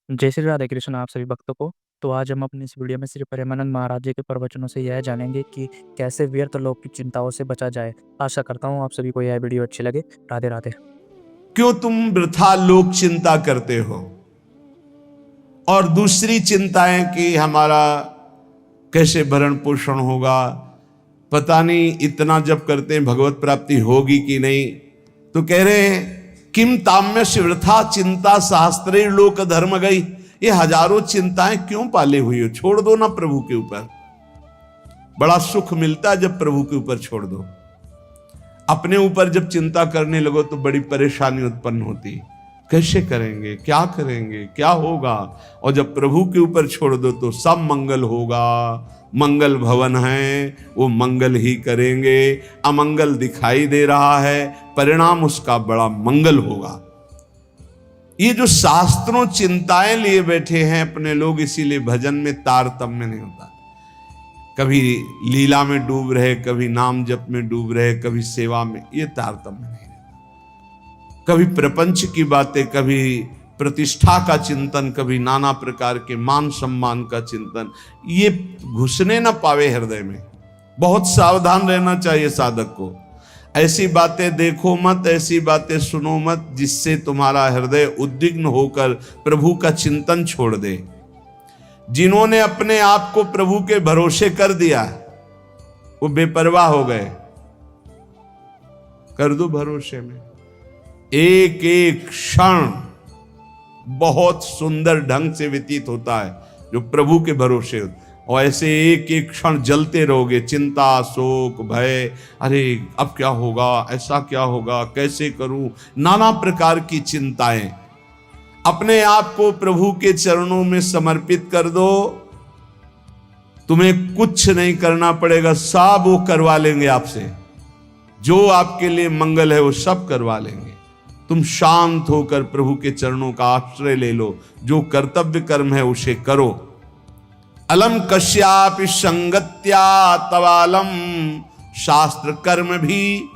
जय श्री राधे कृष्ण आप सभी भक्तों को। तो आज हम अपनी इस वीडियो में श्री प्रेमानंद महाराज जी के प्रवचनों से यह जानेंगे कि कैसे व्यर्थ लोक की चिंताओं से बचा जाए। आशा करता हूँ आप सभी को यह वीडियो अच्छी लगे। राधे राधे। क्यों तुम वृथा लोक चिंता करते हो और दूसरी चिंताएं कि हमारा कैसे भरण पोषण होगा, पता नहीं इतना जब करते हैं भगवत प्राप्ति होगी कि नहीं। तो कह रहे हैं किम ताम्यस्य वृथा चिंता शास्त्रे लोक धर्म गई। ये हजारों चिंताएं क्यों पाले हुई हो, छोड़ दो ना प्रभु के ऊपर। बड़ा सुख मिलता है जब प्रभु के ऊपर छोड़ दो। अपने ऊपर जब चिंता करने लगो तो बड़ी परेशानी उत्पन्न होती। कैसे करेंगे, क्या करेंगे, क्या होगा। और जब प्रभु के ऊपर छोड़ दो तो सब मंगल होगा। मंगल भवन है, वो मंगल ही करेंगे। अमंगल दिखाई दे रहा है, परिणाम उसका बड़ा मंगल होगा। ये जो शास्त्रों चिंताएं लिए बैठे हैं अपने लोग, इसीलिए भजन में तारतम्य नहीं होता। कभी लीला में डूब रहे, कभी नाम जप में डूब रहे, कभी सेवा में, ये तारतम्य नहीं रहता। कभी प्रपंच की बातें, कभी प्रतिष्ठा का चिंतन, कभी नाना प्रकार के मान सम्मान का चिंतन, ये घुसने ना पावे हृदय में। बहुत सावधान रहना चाहिए साधक को। ऐसी बातें देखो मत, ऐसी बातें सुनो मत जिससे तुम्हारा हृदय उद्विग्न होकर प्रभु का चिंतन छोड़ दे। जिन्होंने अपने आप को प्रभु के भरोसे कर दिया वो बेपरवाह हो गए। कर दो भरोसे में। एक एक क्षण बहुत सुंदर ढंग से व्यतीत होता है जो प्रभु के भरोसे होता। और ऐसे एक एक क्षण जलते रहोगे, चिंता, शोक, भय, अरे अब क्या होगा, ऐसा क्या होगा, कैसे करूं, नाना प्रकार की चिंताएं। अपने आप को प्रभु के चरणों में समर्पित कर दो। तुम्हें कुछ नहीं करना पड़ेगा, सब वो करवा लेंगे आपसे। जो आपके लिए मंगल है वो सब करवा लेंगे। तुम शांत होकर प्रभु के चरणों का आश्रय ले लो। जो कर्तव्य कर्म है उसे करो। अलम कश्यापि संगत्या तवालम शास्त्र कर्म भी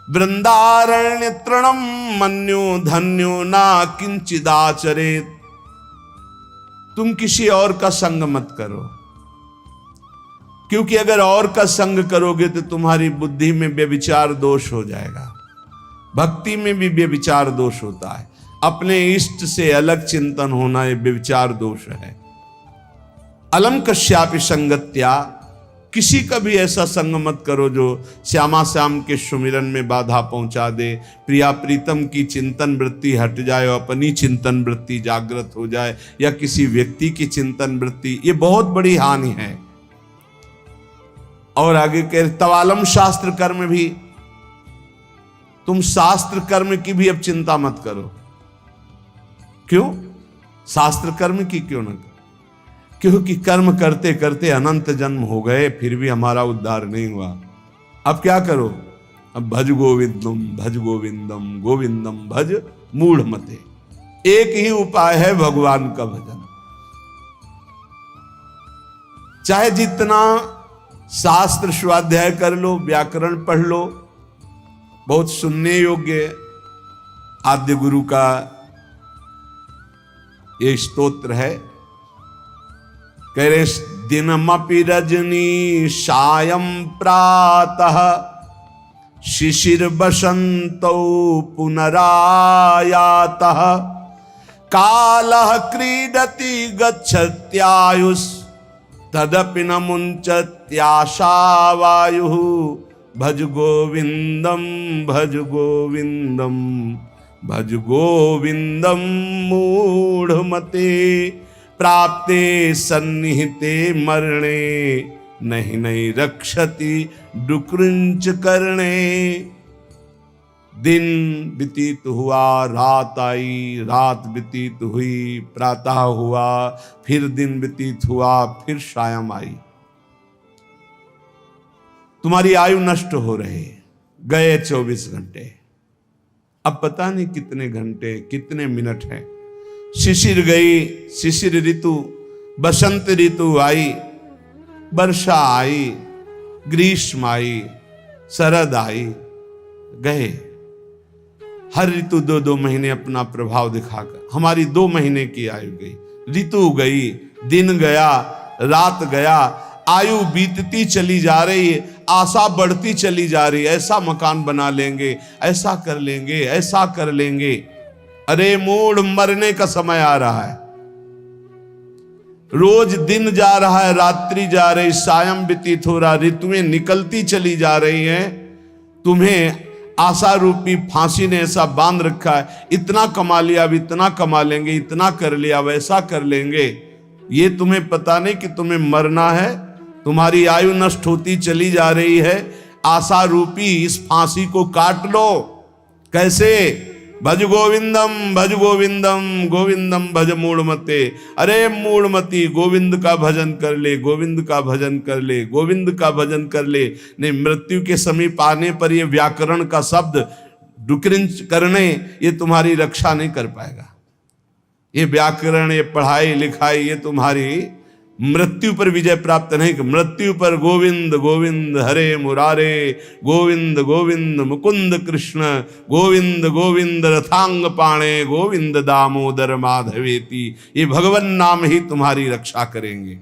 वृंदारण्य तृणम मन्यो धन्यो ना किंचिदाचरेत। तुम किसी और का संग मत करो, क्योंकि अगर और का संग करोगे तो तुम्हारी बुद्धि में व्यभिचार दोष हो जाएगा। भक्ति में भी व्यभिचार दोष होता है। अपने इष्ट से अलग चिंतन होना ये व्यभिचार दोष है। अलम कश्यापि संगत्या, किसी का भी ऐसा संग मत करो जो श्यामा श्याम के सुमिरन में बाधा पहुंचा दे। प्रिया प्रीतम की चिंतन वृत्ति हट जाए और अपनी चिंतन वृत्ति जागृत हो जाए, या किसी व्यक्ति की चिंतन वृत्ति, ये बहुत बड़ी हानि है। और आगे कह तवालम शास्त्र कर्म भी, तुम शास्त्र कर्म की भी अब चिंता मत करो। क्यों? शास्त्र कर्म की क्यों न करो? क्योंकि कर्म करते करते अनंत जन्म हो गए, फिर भी हमारा उद्धार नहीं हुआ। अब क्या करो? अब भज गोविंदम भज गोविंदम गोविंदम भज मूढ़ मते। एक ही उपाय है भगवान का भजन। चाहे जितना शास्त्र स्वाध्याय कर लो, व्याकरण पढ़ लो, बहुत सुनने योग्य आद्य गुरु का ये स्तोत्र है। कह रहे दिनमपि रजनी सायं प्रातः शिशिर बसंतो पुनरायातः कालः क्रीडति गच्छत्यायुस् तदपि न मुंचत्याशा वायुः भज गोविंदम भज गोविंदम भज गोविंदम मूढ़मते प्राप्ते सन्निहिते मरणे नहीं नहीं रक्षति डुकृंच करणे। दिन व्यतीत हुआ, रात आई, रात व्यतीत हुई, प्रातः हुआ, फिर दिन व्यतीत हुआ, फिर सायं आई। तुम्हारी आयु नष्ट हो रही। गए 24 घंटे, अब पता नहीं कितने घंटे, कितने मिनट हैं। शिशिर गई, शिशिर ऋतु, बसंत ऋतु आई, वर्षा आई, ग्रीष्म आई, शरद आई, गए। हर ऋतु 2-2 महीने अपना प्रभाव दिखाकर हमारी 2 महीने की आयु गई, ऋतु गई, दिन गया, रात गया, आयु बीतती चली जा रही है, आशा बढ़ती चली जा रही है। ऐसा मकान बना लेंगे, ऐसा कर लेंगे, ऐसा कर लेंगे। अरे मूढ़, मरने का समय आ रहा है। रोज दिन जा रहा है, रात्रि जा रही, सायं व्यतीत हो रहा, ऋतुएं निकलती चली जा रही हैं। तुम्हें आशा रूपी फांसी ने ऐसा बांध रखा है, इतना कमा लिया, अब इतना कमा लेंगे, इतना कर लिया, वैसा कर लेंगे। ये तुम्हें पता नहीं कि तुम्हें मरना है, तुम्हारी आयु नष्ट होती चली जा रही है। आशा रूपी इस फांसी को काट लो। कैसे? भज गोविंदम, भज गोविंदम, गोविंदम भज मूढ़मते। अरे मूढ़मती, गोविंद का भजन कर ले, गोविंद का भजन कर ले, गोविंद का भजन कर ले। नहीं, मृत्यु के समीप आने पर ये व्याकरण का शब्द डुक्रिंच करने, ये तुम्हारी रक्षा नहीं कर पाएगा। ये व्याकरण, ये पढ़ाई लिखाई, ये तुम्हारी मृत्यु पर विजय प्राप्त नहीं। मृत्यु पर गोविंद गोविंद हरे मुरारे, गोविंद गोविंद मुकुंद कृष्ण, गोविंद गोविंद रथांग पाणे, गोविंद दामोदर माधवेति। ये भगवान नाम ही तुम्हारी रक्षा करेंगे।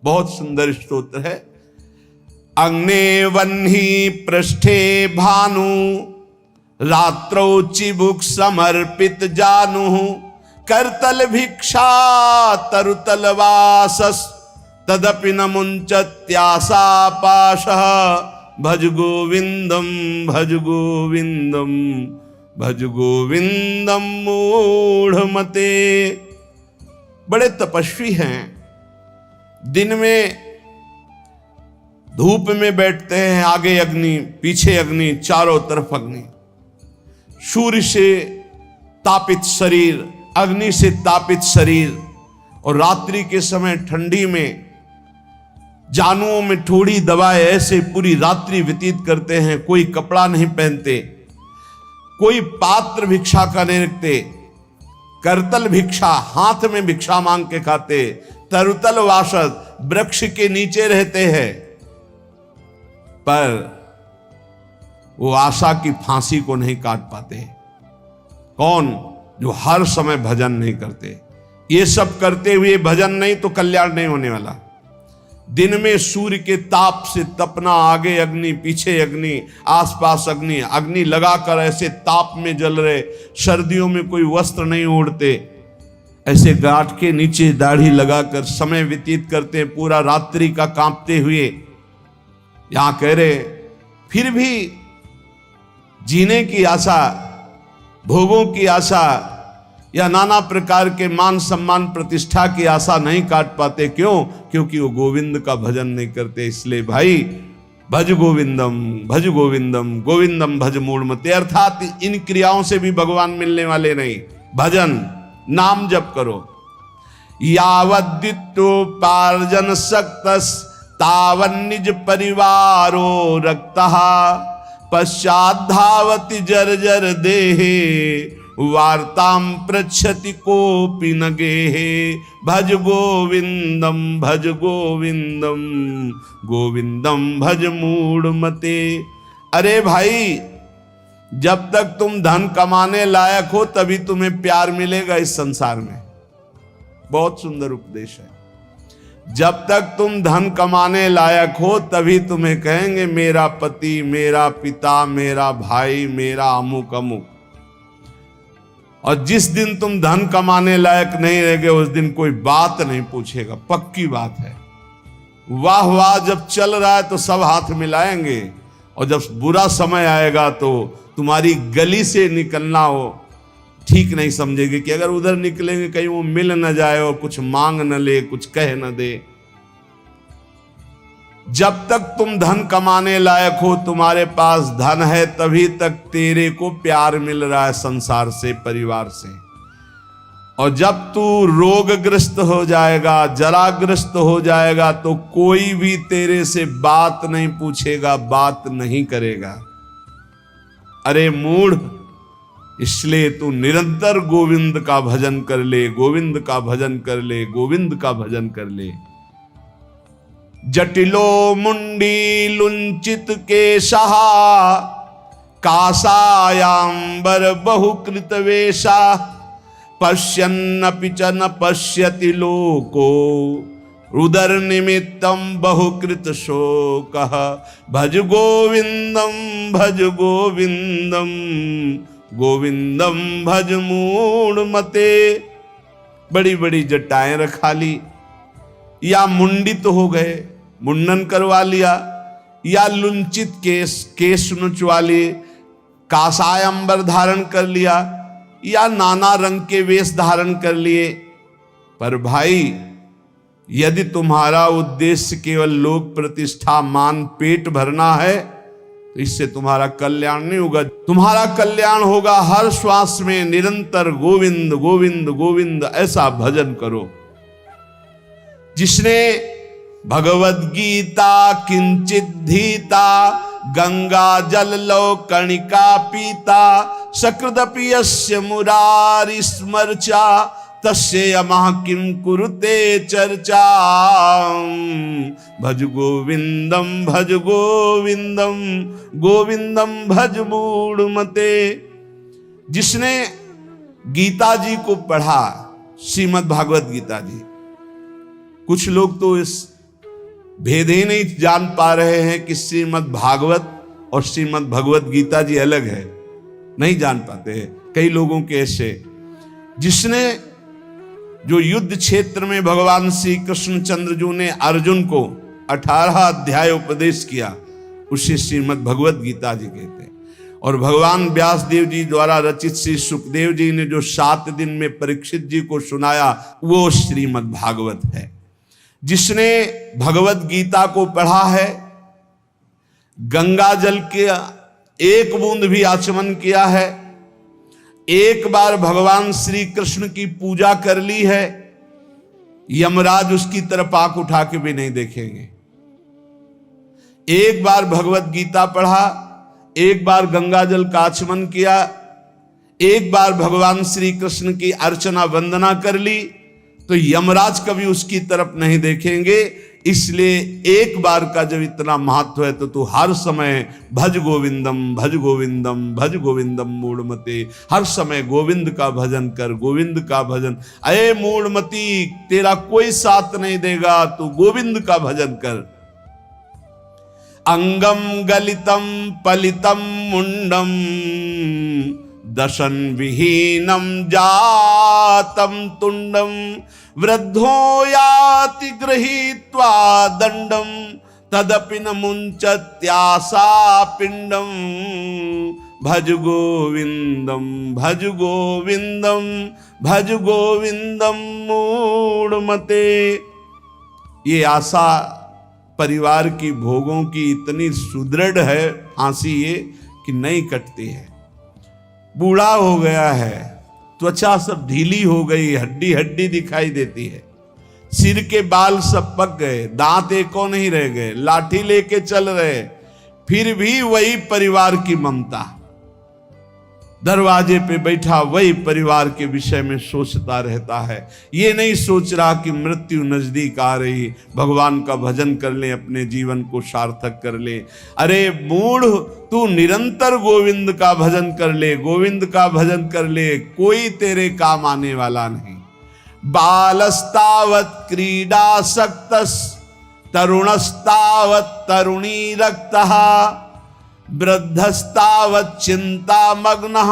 बहुत सुंदर स्तोत्र है। अग्ने वह्नि पृष्ठे भानु, रात्रौ चिबुक समर्पित जानु, करतल भिक्षा तरुतल वासस, तदपि न मुंचत्यासा पाशः। भज गोविंदम, भज गोविंदम, भज गोविंदम मूढ़मते। बड़े तपस्वी हैं, दिन में धूप में बैठते हैं, आगे अग्नि, पीछे अग्नि, चारों तरफ अग्नि। सूर्य से तापित शरीर, अग्नि से तापित शरीर, और रात्रि के समय ठंडी में जानुओं में थोड़ी दबाए ऐसे पूरी रात्रि व्यतीत करते हैं। कोई कपड़ा नहीं पहनते, कोई पात्र भिक्षा का नहीं रखते, करतल भिक्षा, हाथ में भिक्षा मांग के खाते। तरुतल वासद, वृक्ष के नीचे रहते हैं, पर वो आशा की फांसी को नहीं काट पाते। कौन? जो हर समय भजन नहीं करते। ये सब करते हुए भजन नहीं तो कल्याण नहीं होने वाला। दिन में सूर्य के ताप से तपना, आगे अग्नि, पीछे अग्नि, आसपास अग्नि, अग्नि लगाकर ऐसे ताप में जल रहे। सर्दियों में कोई वस्त्र नहीं ओढ़ते, ऐसे गांठ के नीचे दाढ़ी लगाकर समय व्यतीत करते हैं, पूरा रात्रि का कांपते हुए। यहां कह रहे फिर भी जीने की आशा, भोगों की आशा या नाना प्रकार के मान सम्मान प्रतिष्ठा की आशा नहीं काट पाते। क्यों? क्योंकि वो गोविंद का भजन नहीं करते। इसलिए भाई, भज गोविंदम, भज गोविंदम, गोविंदम भज मूढ़मते। अर्थात इन क्रियाओं से भी भगवान मिलने वाले नहीं। भजन, नाम जप करो। यावद्युत्पार्जन सक्तस तावन निज परिवारो रक्तः, पश्चात धावति जर्जर देहे, वार्ताम पृच्छति कोपि न गेहे। भज गोविंदम, भज गोविंदम, गोविंदम भज मूढ़मते। अरे भाई, जब तक तुम धन कमाने लायक हो तभी तुम्हें प्यार मिलेगा इस संसार में। बहुत सुंदर उपदेश है। जब तक तुम धन कमाने लायक हो तभी तुम्हें कहेंगे मेरा पति, मेरा पिता, मेरा भाई, मेरा अमुक अमुक। और जिस दिन तुम धन कमाने लायक नहीं रहोगे उस दिन कोई बात नहीं पूछेगा, पक्की बात है। वाह वाह जब चल रहा है तो सब हाथ मिलाएंगे, और जब बुरा समय आएगा तो तुम्हारी गली से निकलना हो ठीक नहीं समझेगी कि अगर उधर निकलेंगे कहीं वो मिल न जाए और कुछ मांग न ले, कुछ कह न दे। जब तक तुम धन कमाने लायक हो, तुम्हारे पास धन है, तभी तक तेरे को प्यार मिल रहा है संसार से, परिवार से। और जब तू रोगग्रस्त हो जाएगा, जराग्रस्त हो जाएगा, तो कोई भी तेरे से बात नहीं पूछेगा, बात नहीं करेगा। अरे मूढ़, इसलिए तू निरंतर गोविंद का भजन कर ले, गोविंद का भजन कर ले, गोविंद का भजन कर ले। जटिलो मुंडी लुंचित केशः, कासायांबर बहुकृत वेशा पश्यन्नपि च न पश्यति लोको उदर निमित्तम बहुकृत शोकः भज गोविंदम भज गोविंदम गोविंदम भज मूढ़मते। बड़ी बड़ी जटाएं रखा ली, या मुंडित हो गए, मुंडन करवा लिया, या लुंचित केश नुचवा लिए, कासायंबर धारण कर लिया, या नाना रंग के वेश धारण कर लिए। पर भाई, यदि तुम्हारा उद्देश्य केवल लोक प्रतिष्ठा, मान, पेट भरना है, तो इससे तुम्हारा कल्याण नहीं होगा। तुम्हारा कल्याण होगा हर श्वास में निरंतर गोविंद गोविंद गोविंद ऐसा भजन करो। जिसने भगवद गीता किंचित धीता गंगा जल लो कणिका पीता सकृदपि यस्य मुरारि स्मर्चा तस्य यमः किं कुरुते चर्चा। भज गोविंदम भज गोविंदम गोविंदम भज मूढ़मते। जिसने गीता जी को पढ़ा, श्रीमद् भागवत गीता जी, कुछ लोग तो इस भेद ही नहीं जान पा रहे हैं कि श्रीमद् भागवत और श्रीमद् भगवत गीता जी अलग है, नहीं जान पाते हैं कई लोगों के ऐसे। जिसने जो युद्ध क्षेत्र में भगवान श्री कृष्णचंद्र जी ने अर्जुन को 18 अध्याय उपदेश किया, उसे श्रीमद् भगवत गीता जी कहते हैं। और भगवान व्यास देव जी द्वारा रचित श्री सुखदेव जी ने जो 7 दिन में परीक्षित जी को सुनाया, वो श्रीमद् भागवत है। जिसने भगवत गीता को पढ़ा है, गंगा जल के एक बूंद भी आचमन किया है, एक बार भगवान श्री कृष्ण की पूजा कर ली है, यमराज उसकी तरफ आंख उठा के भी नहीं देखेंगे। एक बार भगवत गीता पढ़ा, एक बार गंगा जल का आचमन किया, एक बार भगवान श्री कृष्ण की अर्चना वंदना कर ली, तो यमराज कभी उसकी तरफ नहीं देखेंगे। इसलिए एक बार का जब इतना महत्व है, तो तू हर समय भज गोविंदम भज गोविंदम भज गोविंदम मूढ़मते। हर समय गोविंद का भजन कर, गोविंद का भजन। अये मूढ़मती, तेरा कोई साथ नहीं देगा, तू गोविंद का भजन कर। अंगम गलितम पलितम मुंडम दशन विहीनम जातम तुंडम वृद्धो याति गृहीत्वा दंडम तदपि न मुंचत्यासा पिंडम भज गोविंदम भज गोविंदम भज गोविंदम मूढ़मते। ये आशा परिवार की भोगों की इतनी सुदृढ़ है, फांसी ये कि नहीं कटती है। बूढ़ा हो गया है, त्वचा सब ढीली हो गई, हड्डी हड्डी दिखाई देती है, सिर के बाल सब पक गए, दांत एको नहीं रह गए, लाठी लेके चल रहे, फिर भी वही परिवार की ममता। दरवाजे पे बैठा वही परिवार के विषय में सोचता रहता है। ये नहीं सोच रहा कि मृत्यु नजदीक आ रही, भगवान का भजन कर ले, अपने जीवन को सार्थक कर ले। अरे मूढ़, तू निरंतर गोविंद का भजन कर ले, गोविंद का भजन कर ले, कोई तेरे काम आने वाला नहीं। बालस्तावत क्रीडासक्तस् तरुणस्तावत तरुणी रक्तः वृद्धस्तावत चिंता मग्नः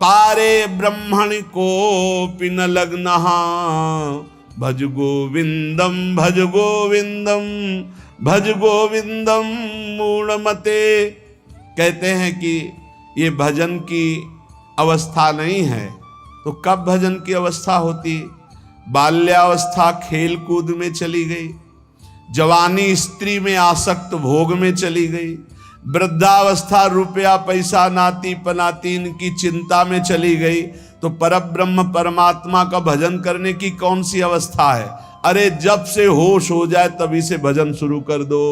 पारे ब्रह्मणि कोपि न लग्नः भज गोविंदम भज गोविंदम भज गोविंदम मूढ़मते। कहते हैं कि ये भजन की अवस्था नहीं है, तो कब भजन की अवस्था होती? बाल्यावस्था खेल कूद में चली गई, जवानी स्त्री में आसक्त भोग में चली गई, वृद्धावस्था रुपया पैसा नाती पनातीन की चिंता में चली गई, तो परब्रह्म परमात्मा का भजन करने की कौन सी अवस्था है? अरे जब से होश हो जाए तभी से भजन शुरू कर दो।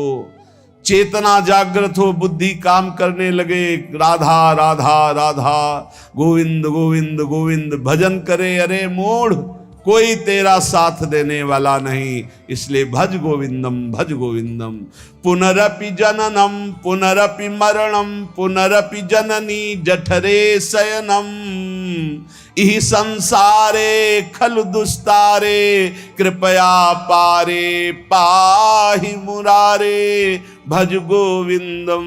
चेतना जागृत हो, बुद्धि काम करने लगे, राधा राधा राधा गोविंद गोविंद गोविंद भजन करे। अरे मूढ़, कोई तेरा साथ देने वाला नहीं। इसलिए भज गोविंदम भज गोविंदम। पुनरपि जननम पुनरपि मरणम पुनरपि जननी जठरे शयनम इह संसारे खलु दुस्तारे कृपया पारे पाहि मुरारे। भज गोविंदम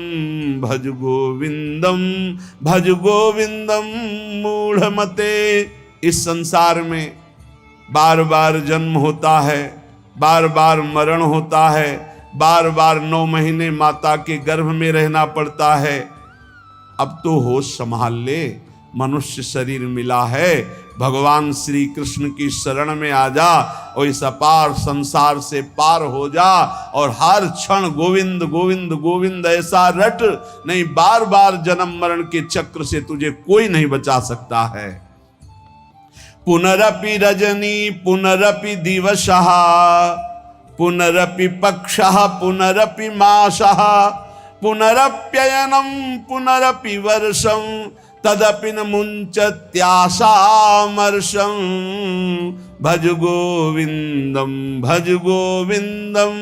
भज गोविंदम भज गोविंदम मूढ़मते। इस संसार में बार बार जन्म होता है, बार बार मरण होता है, बार बार 9 महीने माता के गर्भ में रहना पड़ता है। अब तो होश संभाल ले, मनुष्य शरीर मिला है, भगवान श्री कृष्ण की शरण में आ जा और इस अपार संसार से पार हो जा और हर क्षण गोविंद गोविंद गोविंद ऐसा रट, नहीं बार बार जन्म मरण के चक्र से तुझे कोई नहीं बचा सकता है। पुनरपि रजनी पुनरपि दिवसः पुनरपि पक्षः पुनरपि मासः पुनरप्ययनं पुनरपि वर्षं तदपि न मुञ्चत्याशामर्षं। भज गोविंदम भज गोविंदम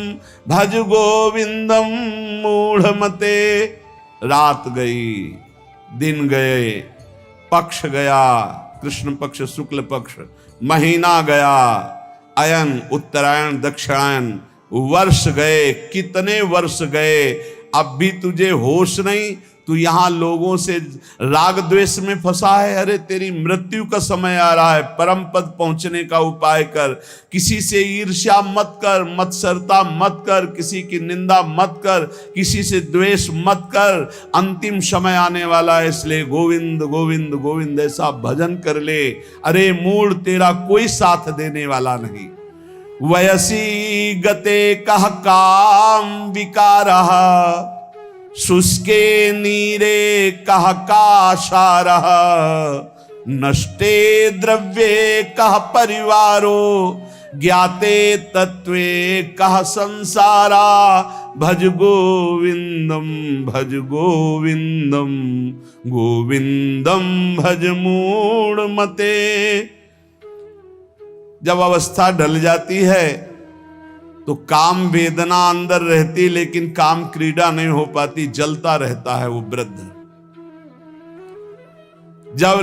भज गोविंदम मूढ़मते। रात गई, दिन गए, पक्ष गया, कृष्ण पक्ष शुक्ल पक्ष, महीना गया, अयन उत्तरायण दक्षिणायन, वर्ष गए, कितने वर्ष गए, अब भी तुझे होश नहीं। तू यहां लोगों से राग द्वेष में फंसा है। अरे तेरी मृत्यु का समय आ रहा है, परम पद पहुंचने का उपाय कर। किसी से ईर्ष्या मत कर, मत्सरता मत कर, किसी की निंदा मत कर, किसी से द्वेष मत कर। अंतिम समय आने वाला है, इसलिए गोविंद गोविंद गोविंद ऐसा भजन कर ले। अरे मूड तेरा कोई साथ देने वाला नहीं। वयसी गते कह काम विकारः शुष्के नीरे कह काशारः नष्टे द्रव्ये कह परिवारो ज्ञाते तत्वे कह संसारा। भज गोविंदम भज गोविंदम गोविंदम भज मूढ़मते। जब अवस्था ढल जाती है तो काम वेदना अंदर रहती, लेकिन काम क्रीड़ा नहीं हो पाती, जलता रहता है वो वृद्ध। जब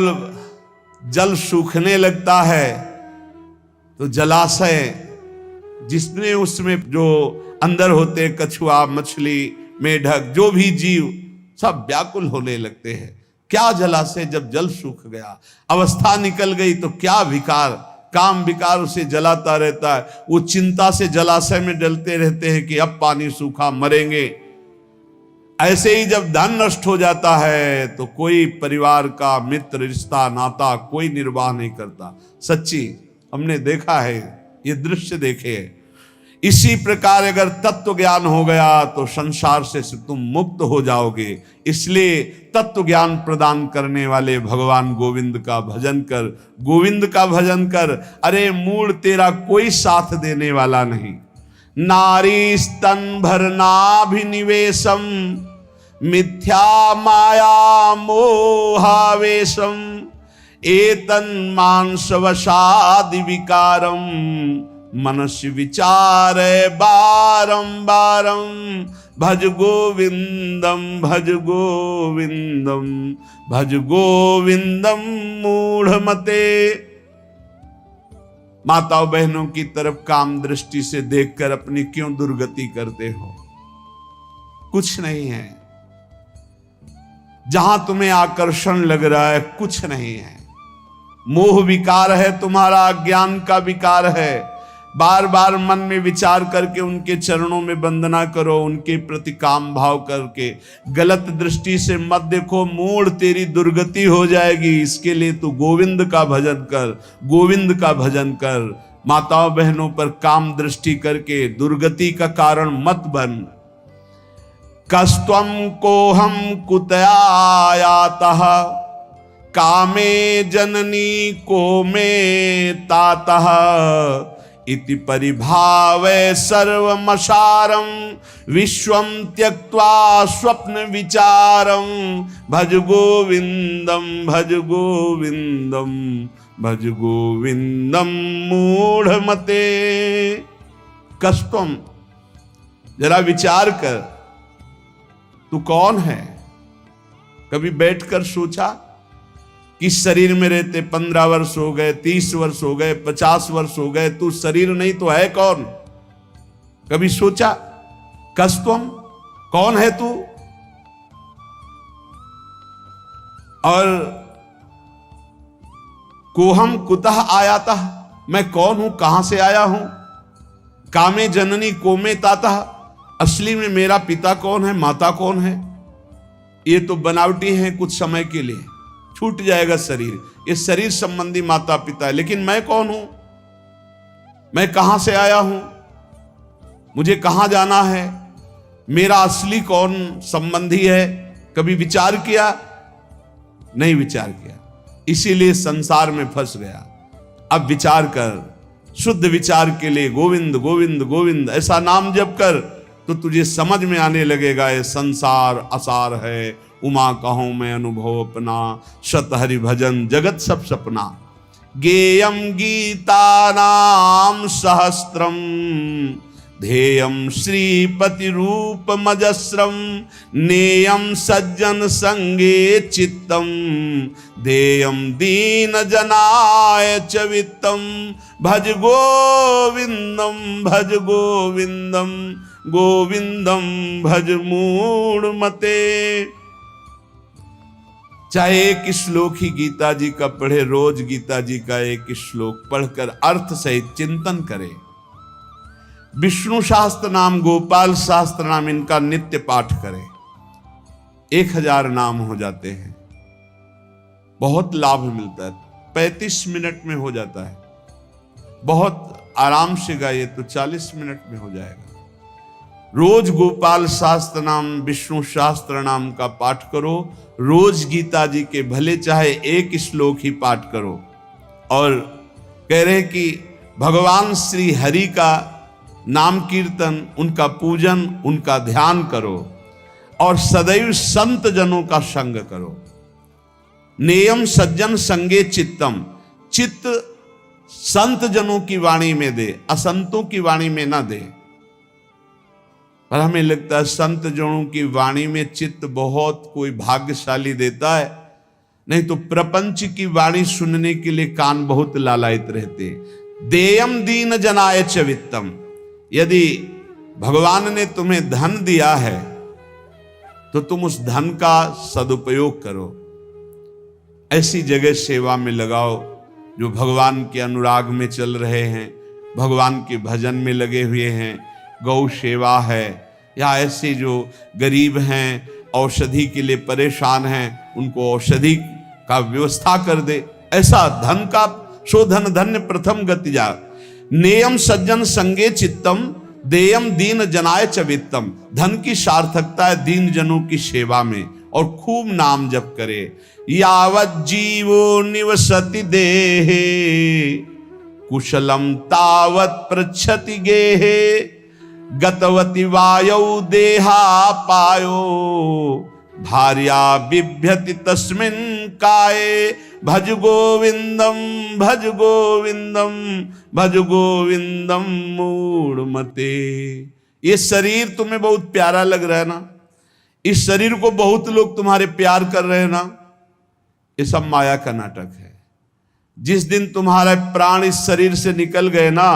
जल सूखने लगता है तो जलाशय जिसने उसमें जो अंदर होते कछुआ मछली मेढक जो भी जीव सब व्याकुल होने लगते हैं। क्या जलाशय, जब जल सूख गया, अवस्था निकल गई तो क्या विकार, काम विकार उसे जलाता रहता है। वो चिंता से जलाशय में डलते रहते हैं कि अब पानी सूखा मरेंगे। ऐसे ही जब धन नष्ट हो जाता है तो कोई परिवार का मित्र रिश्ता नाता कोई निर्वाह नहीं करता। सच्ची हमने देखा है, ये दृश्य देखे हैं। इसी प्रकार अगर तत्व ज्ञान हो गया तो संसार से तुम मुक्त हो जाओगे। इसलिए तत्व ज्ञान प्रदान करने वाले भगवान गोविंद का भजन कर, गोविंद का भजन कर। अरे मूड तेरा कोई साथ देने वाला नहीं। नारी स्तन भरनाभिनिवेशम मिथ्या माया मोहावेशम एतन मांसवशादि विकारम मनस्य विचार बारंबारम। भज गोविंदम भज गोविंदम भज गोविंदम मूढ़मते। माताओं बहनों की तरफ काम दृष्टि से देखकर अपनी क्यों दुर्गति करते हो? कुछ नहीं है। जहां तुम्हें आकर्षण लग रहा है कुछ नहीं है। मोह विकार है तुम्हारा, अज्ञान का विकार है। बार बार मन में विचार करके उनके चरणों में वंदना करो, उनके प्रति काम भाव करके। गलत दृष्टि से मत देखो, मूड तेरी दुर्गति हो जाएगी। इसके लिए तू गोविंद का भजन कर, गोविंद का भजन कर। माताओं बहनों पर काम दृष्टि करके दुर्गति का कारण मत बन। कस्त्वं कोहम कुतयायातः कामे जननी को में तातः इति परिभावे सर्वमसारं विश्वं त्यक्त्वा स्वप्न विचारं। भज गोविंदम भज गोविंदम भज गोविंदम मूढ़मते। कष्टम, जरा विचार कर, तू कौन है? कभी बैठकर सोचा कि शरीर में रहते 15 वर्ष हो गए, 30 वर्ष हो गए, 50 वर्ष हो गए, तू शरीर नहीं तो है कौन? कभी सोचा? कष्टम, कौन है तू? और कोहम कुतः आयाता, मैं कौन हूं, कहां से आया हूं? कामे जननी कोमे ताता, असली में मेरा पिता कौन है, माता कौन है? ये तो बनावटी है, कुछ समय के लिए छूट जाएगा शरीर, ये शरीर संबंधी माता पिता है, लेकिन मैं कौन हूं? मैं कहां से आया हूं? मुझे कहां जाना है? मेरा असली कौन संबंधी है? कभी विचार किया? नहीं विचार किया, इसीलिए संसार में फंस गया। अब विचार कर, शुद्ध विचार के लिए गोविंद गोविंद गोविंद ऐसा नाम जप कर, तो तुझे समझ में आने लगेगा ये संसार असार है, उमा कहूं मैं अनुभव अपना, शत हरि भजन जगत सब सपना। गेयम गीता नाम सहस्त्रम, ध्येयम श्रीपति रूप मजस्रम, नेयम सज्जन संगे चित्तम, देयम दीन जनाय च वित्तम। भज गोविंदम भज गोविंदम, गोविंदम भज मूढ़मते। चाहे एक श्लोक ही गीता जी का पढ़े, रोज गीता जी का एक श्लोक पढ़कर अर्थ सहित चिंतन करे। विष्णु शास्त्र नाम, गोपाल शास्त्र नाम, इनका नित्य पाठ करें, 1000 नाम हो जाते हैं, बहुत लाभ मिलता है। 35 मिनट में हो जाता है, बहुत आराम से गाइए तो 40 मिनट में हो जाएगा। रोज गोपाल शास्त्र नाम, विष्णु शास्त्र नाम का पाठ करो, रोज गीता जी के भले चाहे एक श्लोक ही पाठ करो। और कह रहे कि भगवान श्री हरि का नाम कीर्तन, उनका पूजन, उनका ध्यान करो और सदैव संत जनों का संग करो। नेयम सज्जन संगे चित्तम, चित्त संत जनों की वाणी में दे, असंतों की वाणी में ना दे। पर हमें लगता है संत जनों की वाणी में चित्त बहुत कोई भाग्यशाली देता है, नहीं तो प्रपंच की वाणी सुनने के लिए कान बहुत लालायित रहते। देयम दीन जनाय च वित्तम, यदि भगवान ने तुम्हें धन दिया है तो तुम उस धन का सदुपयोग करो, ऐसी जगह सेवा में लगाओ जो भगवान के अनुराग में चल रहे हैं, भगवान के भजन में लगे हुए हैं, गौ सेवा है, या ऐसे जो गरीब हैं, औषधि के लिए परेशान हैं, उनको औषधि का व्यवस्था कर दे। ऐसा धन का शोधन धन्य प्रथम गति जा। नेयम सज्जन संगे चित्तम, देयम दीन जनाय च वित्तम। धन की सार्थकता है दीन जनों की सेवा में, और खूब नाम जप करे। यावत जीवो निवसति देहे, कुशलम तावत पृच्छति गेहे। गतवति वायौ देहा पायो, भार्या बिभ्यति तस्मिन् काये। भज गोविंदम भज गोविंदम भज गोविंदम मूढ़मते। ये शरीर तुम्हें बहुत प्यारा लग रहा है ना, इस शरीर को बहुत लोग तुम्हारे प्यार कर रहे हैं ना, ये सब माया का नाटक है। जिस दिन तुम्हारा प्राण इस शरीर से निकल गए ना,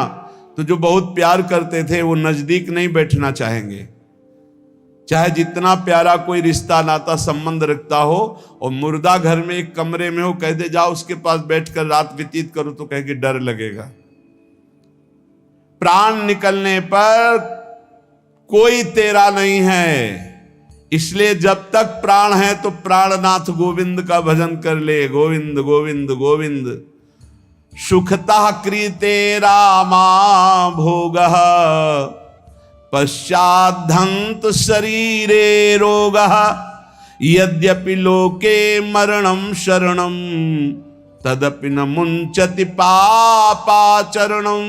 तो जो बहुत प्यार करते थे वो नजदीक नहीं बैठना चाहेंगे। चाहे जितना प्यारा कोई रिश्ता नाता संबंध रखता हो, और मुर्दा घर में एक कमरे में हो, कह दे जाओ उसके पास बैठकर रात व्यतीत करो, तो कह के डर लगेगा। प्राण निकलने पर कोई तेरा नहीं है, इसलिए जब तक प्राण है तो प्राणनाथ गोविंद का भजन कर ले। गोविंद गोविंद गोविंद। सुखतः क्रीते रामा भोगः, पश्चाद्धंत शरीरे रोगः। यद्यपि लोके मरणं शरणं, तदपि न मुंचति पापाचरणं।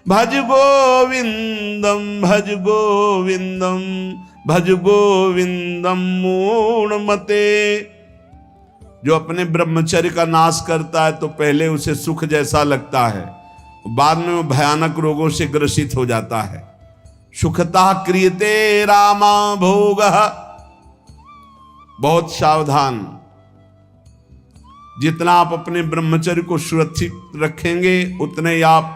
भज गोविंदम भज गोविंदम भज गोविंदम मूढ़मते। जो अपने ब्रह्मचर्य का नाश करता है तो पहले उसे सुख जैसा लगता है, बाद में वो भयानक रोगों से ग्रसित हो जाता है। सुखता क्रियते रामा भोग। बहुत सावधान, जितना आप अपने ब्रह्मचर्य को सुरक्षित रखेंगे उतने ही आप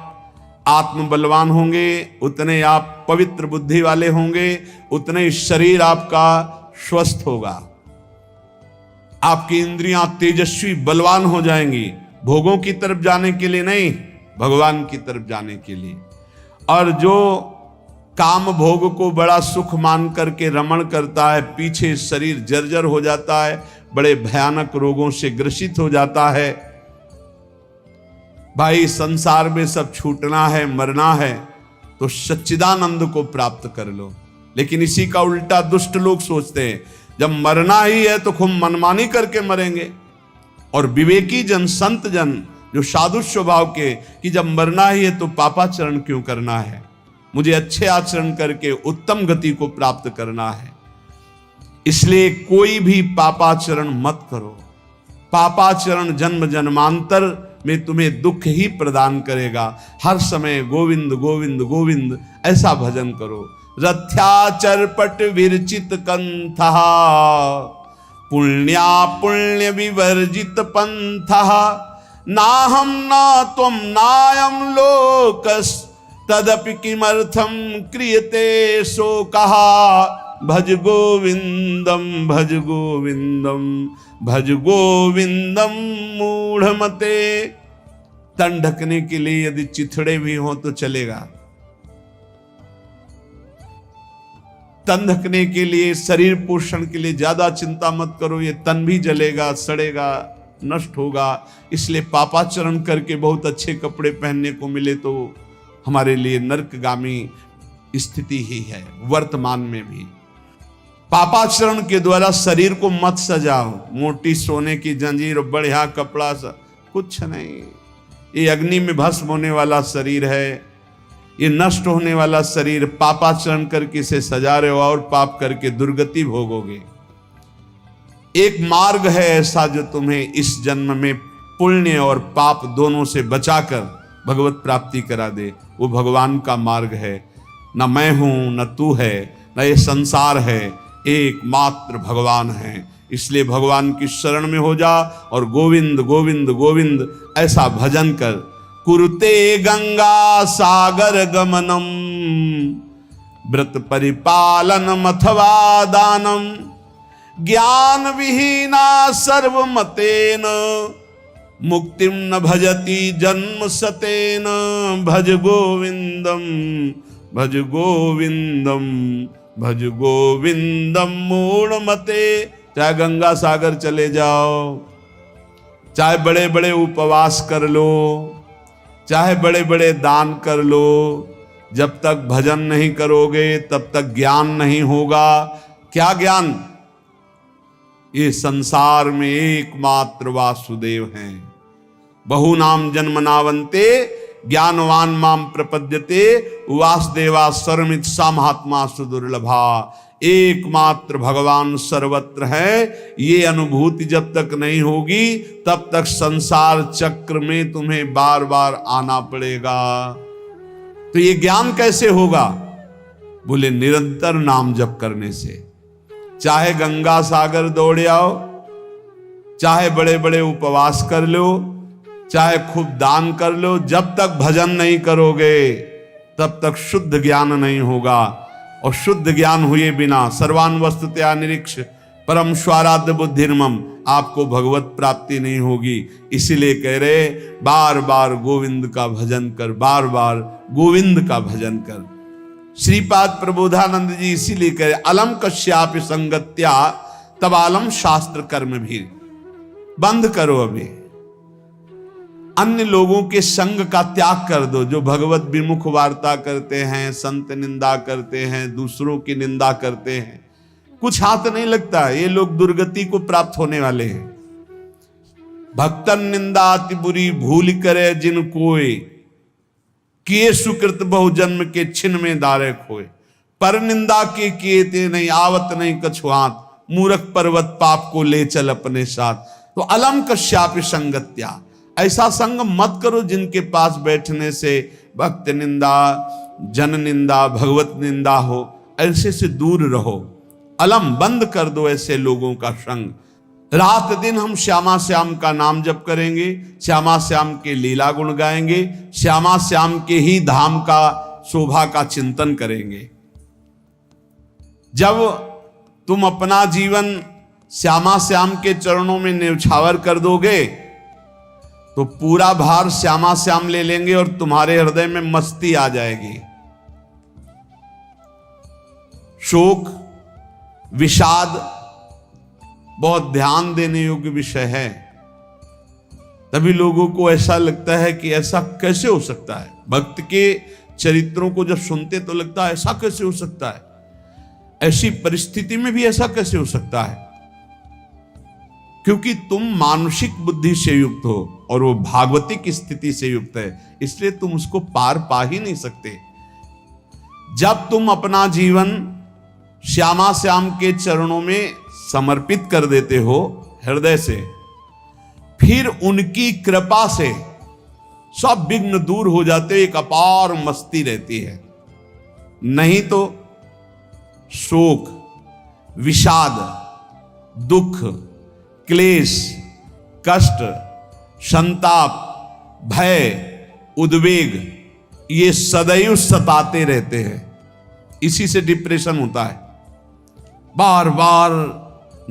आत्म बलवान होंगे, उतने ही आप पवित्र बुद्धि वाले होंगे, उतने ही शरीर आपका स्वस्थ होगा, आपकी इंद्रियां तेजस्वी बलवान हो जाएंगी, भोगों की तरफ जाने के लिए नहीं, भगवान की तरफ जाने के लिए। और जो काम भोग को बड़ा सुख मान करके रमण करता है, पीछे शरीर जर्जर हो जाता है, बड़े भयानक रोगों से ग्रसित हो जाता है। भाई संसार में सब छूटना है, मरना है तो सच्चिदानंद को प्राप्त कर लो। लेकिन इसी का उल्टा दुष्ट लोग सोचते हैं, जब मरना ही है तो खूब मनमानी करके मरेंगे। और विवेकी जन, संत जन जो साधु स्वभाव के, कि जब मरना ही है तो पापाचरण क्यों करना है, मुझे अच्छे आचरण करके उत्तम गति को प्राप्त करना है। इसलिए कोई भी पापाचरण मत करो। पापाचरण जन्म जन्मांतर में तुम्हें दुख ही प्रदान करेगा। हर समय गोविंद गोविंद गोविंद ऐसा भजन करो। रथ्याचरपट विरचित कंथा, पुण्या पुण्य विवर्जित पंथा, नाहम ना त्वम नायम लोकस, तदपि किमर्थम क्रियते शोकः। भज गोविंदम भज गोविंदम भज गोविंदम मूढ़मते। तन ढकने के लिए यदि चिथड़े भी हो तो चलेगा, तन ढकने के लिए, शरीर पोषण के लिए ज्यादा चिंता मत करो, ये तन भी जलेगा, सड़ेगा, नष्ट होगा। इसलिए पापाचरण करके बहुत अच्छे कपड़े पहनने को मिले तो हमारे लिए नरकगामी स्थिति ही है। वर्तमान में भी पापाचरण के द्वारा शरीर को मत सजाओ, मोटी सोने की जंजीर, बढ़िया कपड़ा, कुछ नहीं। ये अग्नि में भस्म होने वाला शरीर है, ये नष्ट होने वाला शरीर। पापाचरण करके इसे सजा रहे हो और पाप करके दुर्गति भोगोगे। एक मार्ग है ऐसा जो तुम्हें इस जन्म में पुण्य और पाप दोनों से बचाकर भगवत प्राप्ति करा दे। वो भगवान का मार्ग है। न मैं हूं, न तू है, न ये संसार है, एकमात्र भगवान है। इसलिए भगवान की शरण में हो जा और गोविंद गोविंद गोविंद ऐसा भजन कर। कुरुते गंगा सागर गमनम, व्रत परिपालनम अथवा दानम, ज्ञान विहीना सर्वमतेन, मुक्तिम न भजति जन्म सतेन। भज गोविंदम भज गोविंदम भज गोविंदम मूढ़मते। चाहे गंगा सागर चले जाओ, चाहे बड़े बड़े उपवास कर लो, चाहे बड़े बड़े दान कर लो, जब तक भजन नहीं करोगे तब तक ज्ञान नहीं होगा। क्या ज्ञान? ये संसार में एकमात्र वासुदेव हैं। बहु नाम जन्मनावन्ते, ज्ञानवान माम प्रपद्यते, वासुदेवा सर्वमित सा महात्मा सुदुर्लभा। एकमात्र भगवान सर्वत्र है। ये अनुभूति जब तक नहीं होगी तब तक संसार चक्र में तुम्हें बार बार आना पड़ेगा। तो ये ज्ञान कैसे होगा? बोले निरंतर नाम जप करने से। चाहे गंगा सागर दौड़ आओ, चाहे बड़े बड़े उपवास कर लो, चाहे खूब दान कर लो, जब तक भजन नहीं करोगे तब तक शुद्ध ज्ञान नहीं होगा। और शुद्ध ज्ञान हुए बिना सर्वान वस्तुतया निरीक्ष परम स्वाराध्य बुद्धिर्मम, आपको भगवत प्राप्ति नहीं होगी। इसीलिए कह रहे बार बार गोविंद का भजन कर, बार बार गोविंद का भजन कर। श्रीपाद प्रबोधानंद जी इसीलिए कह रहे अलम कश्यापि संगत्या तबालम शास्त्र कर्म भी। बंद करो, अभी अन्य लोगों के संग का त्याग कर दो, जो भगवत विमुख वार्ता करते हैं, संत निंदा करते हैं, दूसरों की निंदा करते हैं। कुछ हाथ नहीं लगता, ये लोग दुर्गति को प्राप्त होने वाले हैं। भक्तन निंदा अति बुरी भूल करे जिन कोय, किए सुकृत बहुजन्म के छिन में दारे खोए। पर निंदा के किए ते नहीं आवत नहीं कछु हाथ, मूर्ख पर्वत पाप को ले चल अपने साथ। तो अलम कश्यापि संगत्या, ऐसा संग मत करो जिनके पास बैठने से भक्त निंदा, जन निंदा, भगवत निंदा हो, ऐसे से दूर रहो। अलम, बंद कर दो ऐसे लोगों का संग। रात दिन हम श्यामा श्याम का नाम जप करेंगे, श्यामा श्याम के लीला गुण गाएंगे, श्यामा श्याम के ही धाम का शोभा का चिंतन करेंगे। जब तुम अपना जीवन श्यामा श्याम के चरणों में न्यौछावर कर दोगे तो पूरा भार श्यामा श्याम ले लेंगे और तुम्हारे हृदय में मस्ती आ जाएगी। शोक, विषाद बहुत ध्यान देने योग्य विषय है। तभी लोगों को ऐसा लगता है कि ऐसा कैसे हो सकता है। भक्त के चरित्रों को जब सुनते तो लगता है ऐसा कैसे हो सकता है, ऐसी परिस्थिति में भी ऐसा कैसे हो सकता है। क्योंकि तुम मानसिक बुद्धि से युक्त हो और वो भागवतिक स्थिति से युक्त है, इसलिए तुम उसको पार पा ही नहीं सकते। जब तुम अपना जीवन श्यामा श्याम के चरणों में समर्पित कर देते हो हृदय से, फिर उनकी कृपा से सब विघ्न दूर हो जाते, एक अपार मस्ती रहती है। नहीं तो शोक, विषाद, दुख, क्लेश, कष्ट, संताप, भय, उद्वेग, ये सदैव सताते रहते हैं। इसी से डिप्रेशन होता है। बार बार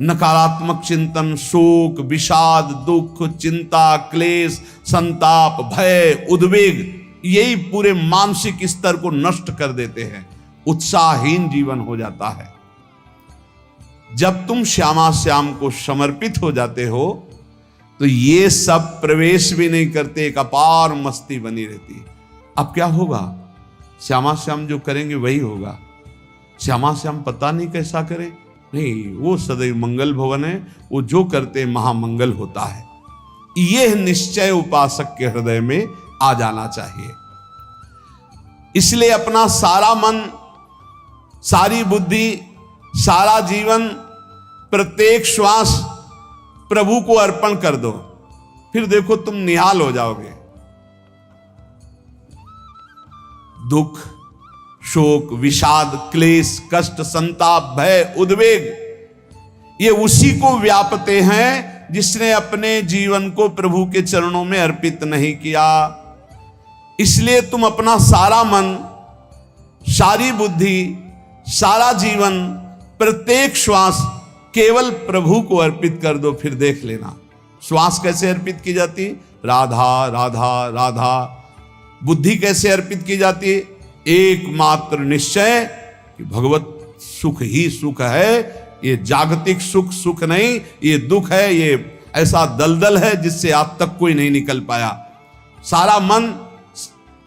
नकारात्मक चिंतन, शोक, विषाद, दुख, चिंता, क्लेश, संताप, भय, उद्वेग, यही पूरे मानसिक स्तर को नष्ट कर देते हैं। उत्साहहीन जीवन हो जाता है। जब तुम श्यामा श्याम को समर्पित हो जाते हो तो ये सब प्रवेश भी नहीं करते, एक अपार मस्ती बनी रहती है। अब क्या होगा? श्यामा श्याम जो करेंगे वही होगा। श्यामा श्याम पता नहीं कैसा करे, नहीं, वो सदैव मंगल भवन है, वो जो करते महामंगल होता है। यह निश्चय उपासक के हृदय में आ जाना चाहिए। इसलिए अपना सारा मन, सारी बुद्धि, सारा जीवन, प्रत्येक श्वास प्रभु को अर्पण कर दो, फिर देखो तुम निहाल हो जाओगे। दुख, शोक, विषाद, क्लेश, कष्ट, संताप, भय, उद्वेग, ये उसी को व्यापते हैं जिसने अपने जीवन को प्रभु के चरणों में अर्पित नहीं किया। इसलिए तुम अपना सारा मन, सारी बुद्धि, सारा जीवन, प्रत्येक श्वास केवल प्रभु को अर्पित कर दो, फिर देख लेना। श्वास कैसे अर्पित की जाती? राधा राधा राधा। बुद्धि कैसे अर्पित की जाती? एकमात्र निश्चय कि भगवत सुख ही सुख है, ये जागतिक सुख सुख नहीं, ये दुख है, ये ऐसा दलदल है जिससे आज तक कोई नहीं निकल पाया। सारा मन,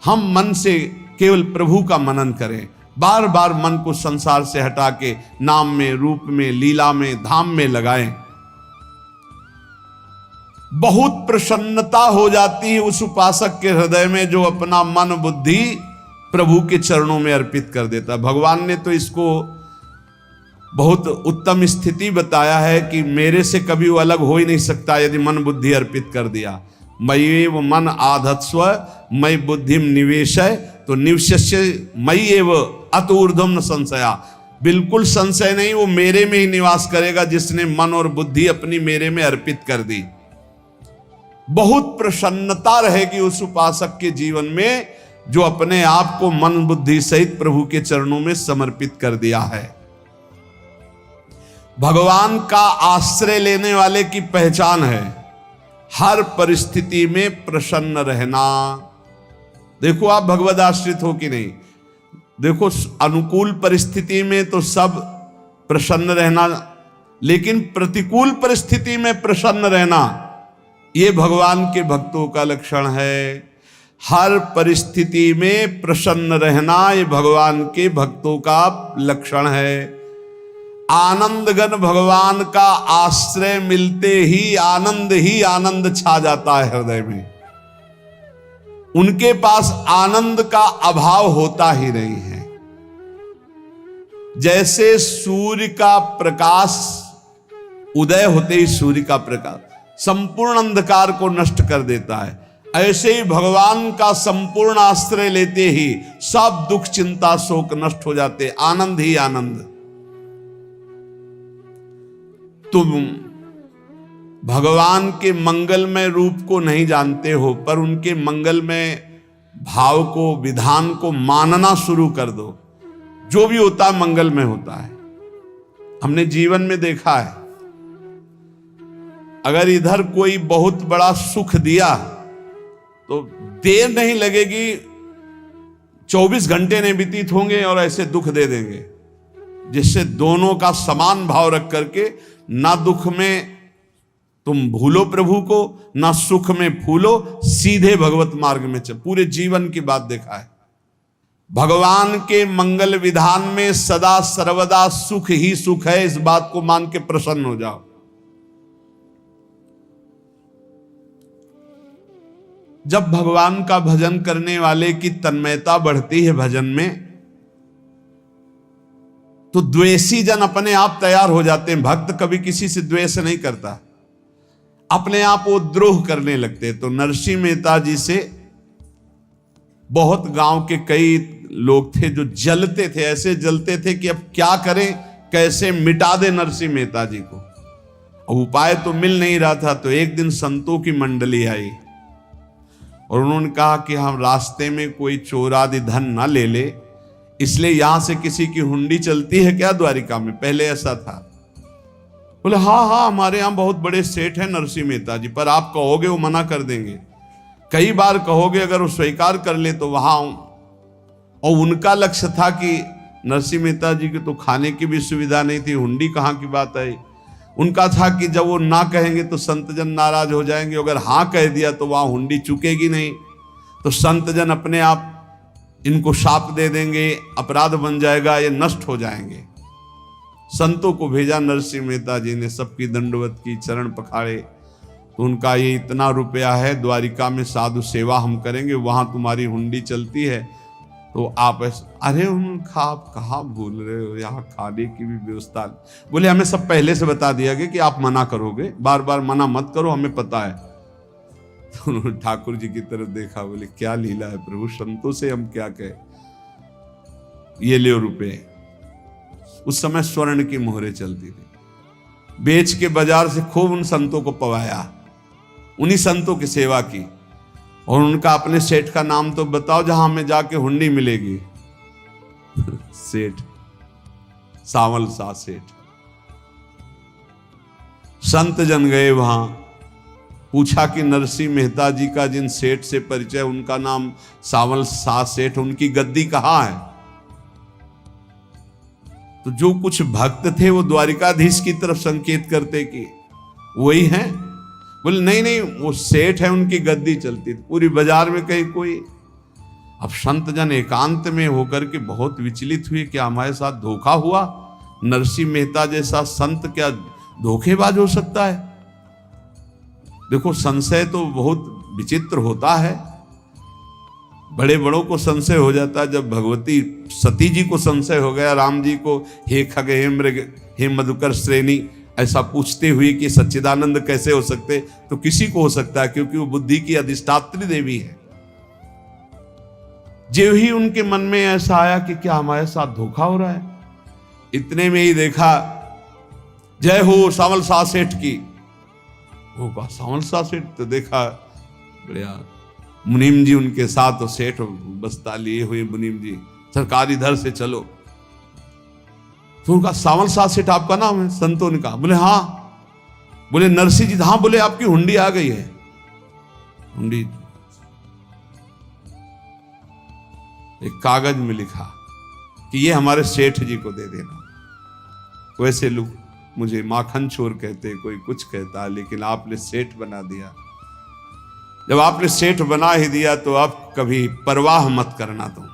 हम मन से केवल प्रभु का मनन करें। बार बार मन को संसार से हटा के नाम में, रूप में, लीला में, धाम में लगाएं। बहुत प्रसन्नता हो जाती है उस उपासक के हृदय में जो अपना मन, बुद्धि प्रभु के चरणों में अर्पित कर देता। भगवान ने तो इसको बहुत उत्तम स्थिति बताया है कि मेरे से कभी वो अलग हो ही नहीं सकता यदि मन बुद्धि अर्पित कर दिया। मय्येव मन आधत्स्व मयि बुद्धिम निवेशय, तो निवश्य मयि एव अत ऊर्ध्वम न संशया। बिल्कुल संशय नहीं, वो मेरे में ही निवास करेगा जिसने मन और बुद्धि अपनी मेरे में अर्पित कर दी। बहुत प्रसन्नता रहेगी उस उपासक के जीवन में जो अपने आप को मन बुद्धि सहित प्रभु के चरणों में समर्पित कर दिया है। भगवान का आश्रय लेने वाले की पहचान है हर परिस्थिति में प्रसन्न रहना। देखो आप भगवद आश्रित हो कि नहीं, देखो अनुकूल परिस्थिति में तो सब प्रसन्न रहना, लेकिन प्रतिकूल परिस्थिति में प्रसन्न रहना ये भगवान के भक्तों का लक्षण है। हर परिस्थिति में प्रसन्न रहना ये भगवान के भक्तों का लक्षण है। आनंदगन भगवान का आश्रय मिलते ही आनंद छा जाता है हृदय में। उनके पास आनंद का अभाव होता ही नहीं है। जैसे सूर्य का प्रकाश, उदय होते ही सूर्य का प्रकाश, संपूर्ण अंधकार को नष्ट कर देता है। ऐसे ही भगवान का संपूर्ण आश्रय लेते ही सब दुख चिंता शोक नष्ट हो जाते, आनंद ही आनंद। तुम भगवान के मंगलमय रूप को नहीं जानते हो, पर उनके मंगलमय भाव को, विधान को मानना शुरू कर दो। जो भी होता है मंगलमय होता है। हमने जीवन में देखा है, अगर इधर कोई बहुत बड़ा सुख दिया तो देर नहीं लगेगी, 24 घंटे नहीं व्यतीत होंगे और ऐसे दुख दे देंगे, जिससे दोनों का समान भाव रख करके ना दुख में तुम भूलो प्रभु को, ना सुख में फूलो, सीधे भगवत मार्ग में चल। पूरे जीवन की बात देखा है, भगवान के मंगल विधान में सदा सर्वदा सुख ही सुख है। इस बात को मान के प्रसन्न हो जाओ। जब भगवान का भजन करने वाले की तन्मयता बढ़ती है भजन में, तो द्वेषी जन अपने आप तैयार हो जाते हैं। भक्त कभी किसी से द्वेष नहीं करता, अपने आप वो द्रोह करने लगते। तो नरसिंह मेहता जी से बहुत गांव के कई लोग थे जो जलते थे, ऐसे जलते थे कि अब क्या करें, कैसे मिटा दे नरसिंह मेहता जी को। अब उपाय तो मिल नहीं रहा था। तो एक दिन संतों की मंडली आई और उन्होंने कहा कि हम रास्ते में कोई चोर आदि धन ना ले ले, इसलिए यहां से किसी की हुंडी चलती है क्या द्वारिका में? पहले ऐसा था। बोले हाँ, हमारे यहां बहुत बड़े सेठ हैं नरसिंह मेहता जी, पर आप कहोगे वो मना कर देंगे। कई बार कहोगे, अगर वो स्वीकार कर ले तो वहां। और उनका लक्ष्य था कि नरसिंह मेहता जी की तो खाने की भी सुविधा नहीं थी, हुंडी कहाँ की बात आई। उनका था कि जब वो ना कहेंगे तो संतजन नाराज हो जाएंगे, अगर हाँ कह दिया तो वहां हुंडी चुकेगी नहीं, तो संतजन अपने आप इनको शाप दे देंगे, अपराध बन जाएगा, ये नष्ट हो जाएंगे। संतों को भेजा नरसिंह मेहता जी ने, सबकी दंडवत की, चरण पखाड़े। तो उनका ये इतना रुपया है, द्वारिका में साधु सेवा हम करेंगे, वहां तुम्हारी हुंडी चलती है तो आप अरे उनका आप कहाँ भूल रहे हो, यहाँ खाने की भी व्यवस्था। बोले हमें सब पहले से बता दिया गया कि आप मना करोगे, बार बार मना मत करो, हमें पता है। तो उन्होंने ठाकुर जी की तरफ देखा, बोले क्या लीला है प्रभु, संतों से हम क्या कहें, ये ले रुपए। उस समय स्वर्ण की मोहरें चलती थी, बेच के बाजार से खूब उन संतों को पवाया, उन्हीं संतों की सेवा की। और उनका अपने सेठ का नाम तो बताओ जहां हमें जाके हुंडी मिलेगी। सेठ सावल सा सेठ। संत जन गए वहां, पूछा कि नरसिंह मेहता जी का जिन सेठ से परिचय, उनका नाम सावल सा सेठ, उनकी गद्दी कहां है? तो जो कुछ भक्त थे वो द्वारिकाधीश की तरफ संकेत करते कि वही हैं। बोले नहीं, वो सेठ है, उनकी गद्दी चलती। पूरी बाजार में कहीं कोई। अब संत जन एकांत में होकर के बहुत विचलित हुए, क्या हमारे साथ धोखा हुआ? नरसिंह मेहता जैसा संत क्या धोखेबाज हो सकता है? देखो, संशय तो बहुत विचित्र होता है, बड़े बड़ों को संशय हो जाता है। जब भगवती सती जी को संशय हो गया, राम जी को, हे खग हे मृग हे मधुकर श्रेणी, ऐसा पूछते हुए कि सच्चिदानंद कैसे हो सकते, तो किसी को हो सकता है, क्योंकि वो बुद्धि की अधिष्ठात्री देवी है। जो ही उनके मन में ऐसा आया कि क्या हमारे साथ धोखा हो रहा है, इतने में ही देखा जय हो सावल सा सेठ की। वो कहा सावल सा सेठ, तो देखा बढ़िया मुनीम जी उनके साथ, तो सेठ बस्ता लिए हुए मुनीम जी, सरकार इधर से चलो। तो उनका सावल सा सेठ आपका नाम है? संतों ने कहा। बोले हाँ। बोले नरसिंह जी? हाँ। बोले आपकी हुंडी आ गई है। हुंडी एक कागज में लिखा कि ये हमारे सेठ जी को दे देना। वैसे लोग मुझे माखन चोर कहते, कोई कुछ कहता, लेकिन आपने सेठ बना दिया। जब आपने सेठ बना ही दिया तो आप कभी परवाह मत करना तुम।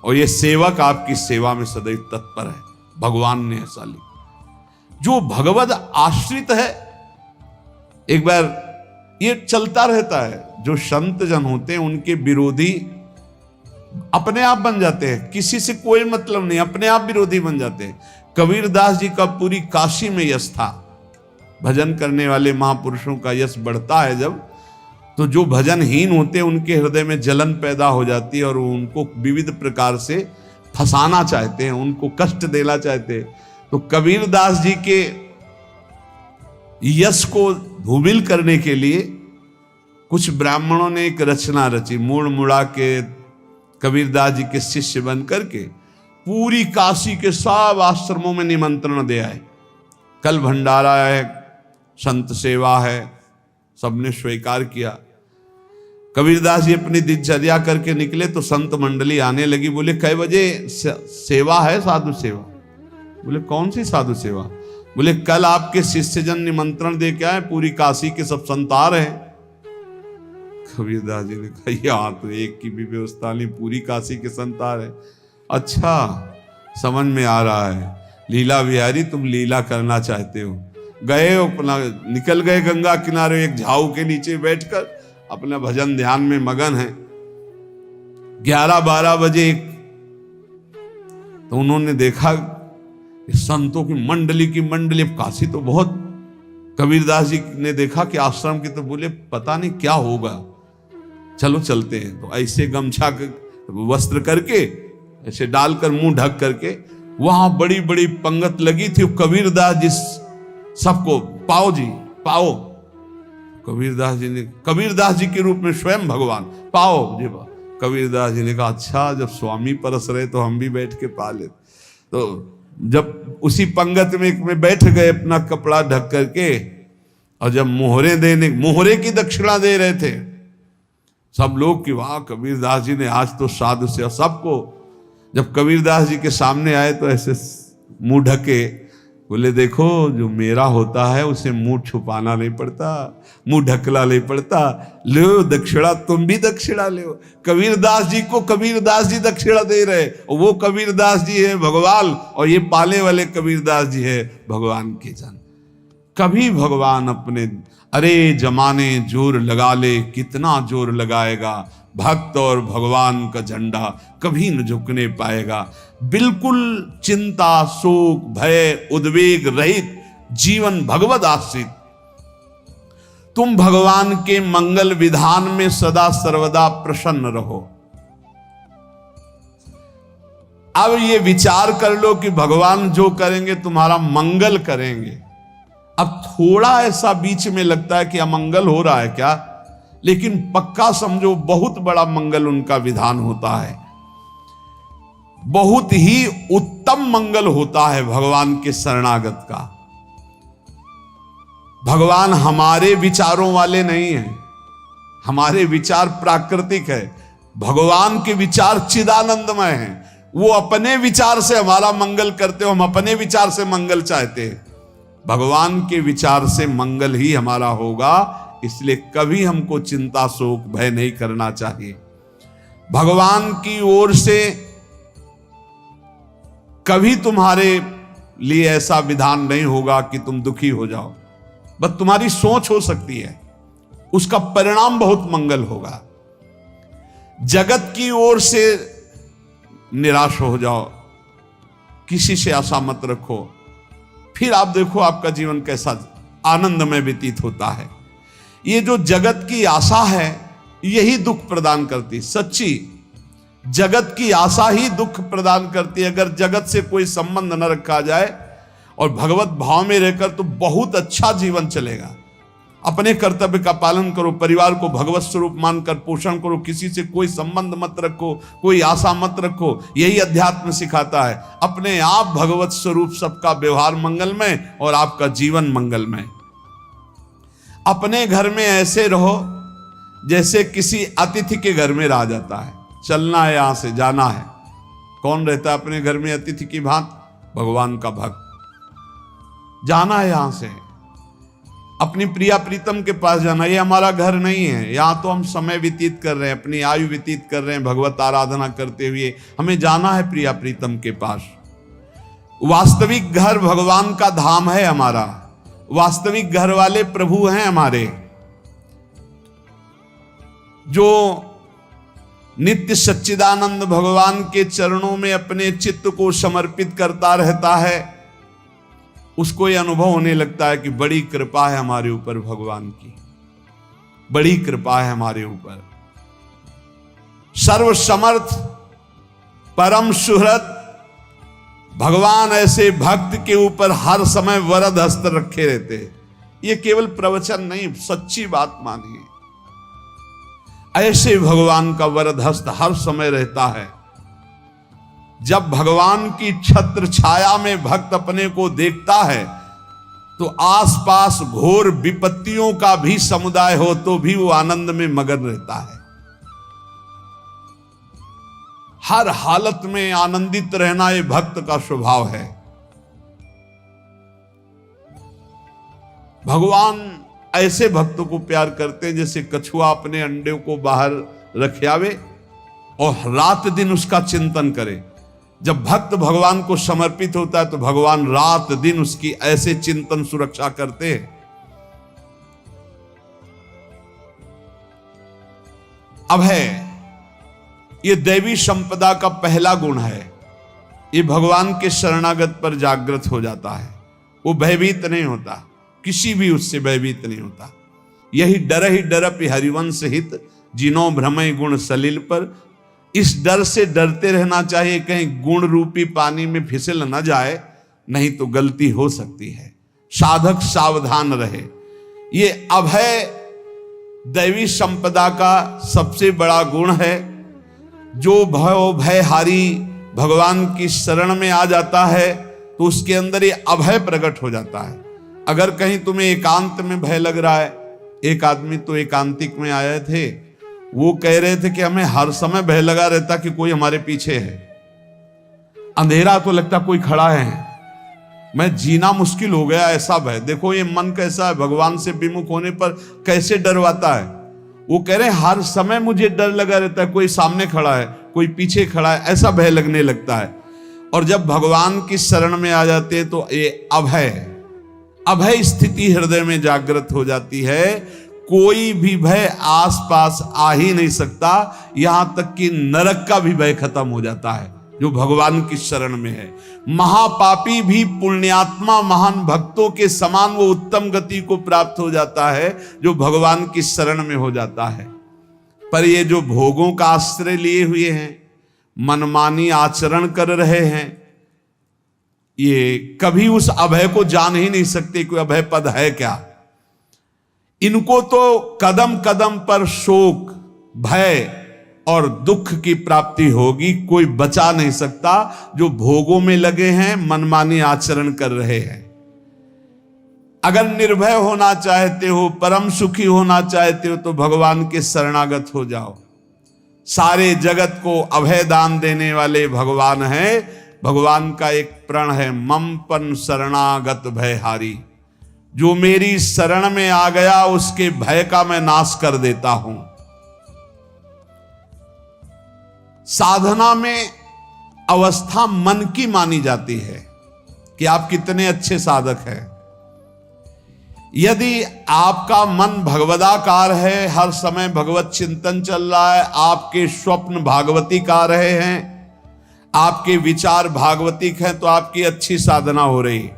और ये सेवक आपकी सेवा में सदैव तत्पर है, भगवान ने ऐसा लिखा। जो भगवद आश्रित है, एक बार ये चलता रहता है, जो संत जन होते हैं उनके विरोधी अपने आप बन जाते हैं, किसी से कोई मतलब नहीं, अपने आप विरोधी बन जाते हैं। कबीरदास जी का पूरी काशी में यश था, भजन करने वाले महापुरुषों का यश बढ़ता है जब, तो जो भजनहीन होते हैं उनके हृदय में जलन पैदा हो जाती है और वो उनको विविध प्रकार से फंसाना चाहते हैं, उनको कष्ट देना चाहते हैं। तो कबीरदास जी के यश को धूमिल करने के लिए कुछ ब्राह्मणों ने एक रचना रची, मुड़ मुड़ा के कबीरदास जी के शिष्य बन करके पूरी काशी के सब आश्रमों में निमंत्रण दे आए। कल भंडारा है, संत सेवा है, सबने स्वीकार किया। कबीरदास जी अपनी दिनचर्या करके निकले तो संत मंडली आने लगी। बोले कै बजे सेवा है? साधु सेवा। बोले कौन सी साधु सेवा? बोले कल आपके शिष्यजन निमंत्रण दे के आए, पूरी काशी के सब संत आ रहे हैं। कबीरदास जी ने कहा यहाँ तो एक की भी व्यवस्था नहीं, पूरी काशी के संत आ रहे। अच्छा, समझ में आ रहा है, लीला बिहारी तुम लीला करना चाहते हो। गए अपना निकल गए गंगा किनारे, एक झाऊ के नीचे बैठकर अपना भजन ध्यान में मगन है। 11-12 बजे तो उन्होंने देखा संतों की मंडली अब काशी तो बहुत। कबीरदास जी ने देखा कि आश्रम की, तो बोले पता नहीं क्या होगा, चलो चलते हैं। तो ऐसे गमछा वस्त्र करके ऐसे डालकर मुंह ढक करके, वहां बड़ी बड़ी पंगत लगी थी। कबीरदास जी सबको पाओ जी पाओ। कबीरदास जी के रूप में स्वयं भगवान पाओ जी पाओ। कबीरदास जी ने कहा अच्छा, जब स्वामी परस रहे तो हम भी बैठ के पा ले। तो जब उसी पंगत में बैठ गए अपना कपड़ा ढक करके, और जब मोहरे की दक्षिणा दे रहे थे सब लोग कि वाह कबीरदास जी ने आज तो साधु से। सबको जब कबीरदास जी के सामने आए तो ऐसे मुंह ढके, बोले देखो जो मेरा होता है उसे मुंह छुपाना नहीं पड़ता, मुंह ढकला नहीं पड़ता। लो दक्षिणा, तुम भी दक्षिणा लो। कबीरदास जी को कबीरदास जी दक्षिणा दे रहे, और वो कबीरदास जी है भगवान, और ये पाले वाले कबीरदास जी है भगवान के जन। कभी भगवान अपने, अरे जमाने जोर लगा ले, कितना जोर लगाएगा, भक्त और भगवान का झंडा कभी न झुकने पाएगा। बिल्कुल चिंता, शोक, भय, उद्वेग रहित जीवन भगवत आश्रित। तुम भगवान के मंगल विधान में सदा सर्वदा प्रसन्न रहो। अब ये विचार कर लो कि भगवान जो करेंगे तुम्हारा मंगल करेंगे। अब थोड़ा ऐसा बीच में लगता है कि अमंगल हो रहा है क्या, लेकिन पक्का समझो बहुत बड़ा मंगल उनका विधान होता है। बहुत ही उत्तम मंगल होता है भगवान के शरणागत का। भगवान हमारे विचारों वाले नहीं हैं, हमारे विचार प्राकृतिक है, भगवान के विचार चिदानंदमय हैं। वो अपने विचार से हमारा मंगल करते हो, हम अपने विचार से मंगल चाहते हैं। भगवान के विचार से मंगल ही हमारा होगा, इसलिए कभी हमको चिंता, शोक, भय नहीं करना चाहिए। भगवान की ओर से कभी तुम्हारे लिए ऐसा विधान नहीं होगा कि तुम दुखी हो जाओ, बस तुम्हारी सोच हो सकती है, उसका परिणाम बहुत मंगल होगा। जगत की ओर से निराश हो जाओ, किसी से आशा मत रखो, फिर आप देखो आपका जीवन कैसा आनंदमय व्यतीत होता है। ये जो जगत की आशा है यही दुख प्रदान करती, सच्ची जगत की आशा ही दुख प्रदान करती है। अगर जगत से कोई संबंध न रखा जाए और भगवत भाव में रहकर तो बहुत अच्छा जीवन चलेगा। अपने कर्तव्य का पालन करो, परिवार को भगवत स्वरूप मानकर पोषण करो, किसी से कोई संबंध मत रखो, कोई आशा मत रखो, यही अध्यात्म सिखाता है। अपने आप भगवत स्वरूप, सबका व्यवहार मंगलमय और आपका जीवन मंगलमय। अपने घर में ऐसे रहो जैसे किसी अतिथि के घर में रह जाता है। चलना है, यहां से जाना है। कौन रहता है अपने घर में अतिथि की भांति? भगवान का भक्त। जाना है यहां से, अपनी प्रिया प्रीतम के पास जाना। ये हमारा घर नहीं है, यहां तो हम समय व्यतीत कर रहे हैं, अपनी आयु व्यतीत कर रहे हैं भगवत आराधना करते हुए। हमें जाना है प्रिया प्रीतम के पास। वास्तविक घर भगवान का धाम है हमारा, वास्तविक घर वाले प्रभु हैं हमारे। जो नित्य सच्चिदानंद भगवान के चरणों में अपने चित्त को समर्पित करता रहता है, उसको ये अनुभव होने लगता है कि बड़ी कृपा है हमारे ऊपर भगवान की, बड़ी कृपा है हमारे ऊपर। सर्वसमर्थ परम सुहृद भगवान ऐसे भक्त के ऊपर हर समय वरद हस्त रखे रहते हैं। ये केवल प्रवचन नहीं, सच्ची बात मानिए। ऐसे भगवान का वरद हस्त हर समय रहता है। जब भगवान की छत्र छाया में भक्त अपने को देखता है तो आसपास घोर विपत्तियों का भी समुदाय हो तो भी वो आनंद में मगन रहता है। हर हालत में आनंदित रहना ये भक्त का स्वभाव है। भगवान ऐसे भक्तों को प्यार करते हैं जैसे कछुआ अपने अंडे को बाहर रख आवे और रात दिन उसका चिंतन करे। जब भक्त भगवान को समर्पित होता है तो भगवान रात दिन उसकी ऐसे चिंतन सुरक्षा करते हैं। अभय, ये दैवी संपदा का पहला गुण है। ये भगवान के शरणागत पर जागृत हो जाता है। वो भयभीत नहीं होता, किसी भी उससे भयभीत नहीं होता। यही डर ही डरप हरिवंश हित, जिनो भ्रमय गुण सलिल पर। इस डर से डरते रहना चाहिए कहीं गुण रूपी पानी में फिसल न जाए, नहीं तो गलती हो सकती है। साधक सावधान रहे। ये अभय दैवी संपदा का सबसे बड़ा गुण है। जो भयहारी भगवान की शरण में आ जाता है तो उसके अंदर ये अभय प्रकट हो जाता है। अगर कहीं तुम्हें एकांत में भय लग रहा है, एक आदमी तो एकांतिक में आए थे, वो कह रहे थे कि हमें हर समय भय लगा रहता कि कोई हमारे पीछे है। अंधेरा तो लगता कोई खड़ा है, मैं जीना मुश्किल हो गया, ऐसा भय। देखो ये मन कैसा है, भगवान से विमुख होने पर कैसे डरवाता है। वो कह रहे हैं हर समय मुझे डर लगा रहता है, कोई सामने खड़ा है, कोई पीछे खड़ा है, ऐसा भय लगने लगता है। और जब भगवान की शरण में आ जाते हैं तो ये अभय स्थिति हृदय में जागृत हो जाती है। कोई भी भय आसपास आ ही नहीं सकता, यहां तक कि नरक का भी भय खत्म हो जाता है जो भगवान की शरण में है। महापापी भी पुण्यात्मा महान भक्तों के समान वो उत्तम गति को प्राप्त हो जाता है जो भगवान की शरण में हो जाता है। पर ये जो भोगों का आश्रय लिए हुए हैं, मनमानी आचरण कर रहे हैं, ये कभी उस अभय को जान ही नहीं सकते कोई अभय पद है क्या। इनको तो कदम कदम पर शोक, भय और दुख की प्राप्ति होगी। कोई बचा नहीं सकता जो भोगों में लगे हैं, मनमानी आचरण कर रहे हैं। अगर निर्भय होना चाहते हो, परम सुखी होना चाहते हो तो भगवान के शरणागत हो जाओ। सारे जगत को अभय दान देने वाले भगवान हैं। भगवान का एक प्रण है, ममपन शरणागत भयहारी। जो मेरी शरण में आ गया उसके भय का मैं नाश कर देता हूं। साधना में अवस्था मन की मानी जाती है कि आप कितने अच्छे साधक हैं। यदि आपका मन भगवदाकार है, हर समय भगवत चिंतन चल रहा है, आपके स्वप्न भागवतिक आ रहे हैं, आपके विचार भागवतिक हैं, तो आपकी अच्छी साधना हो रही।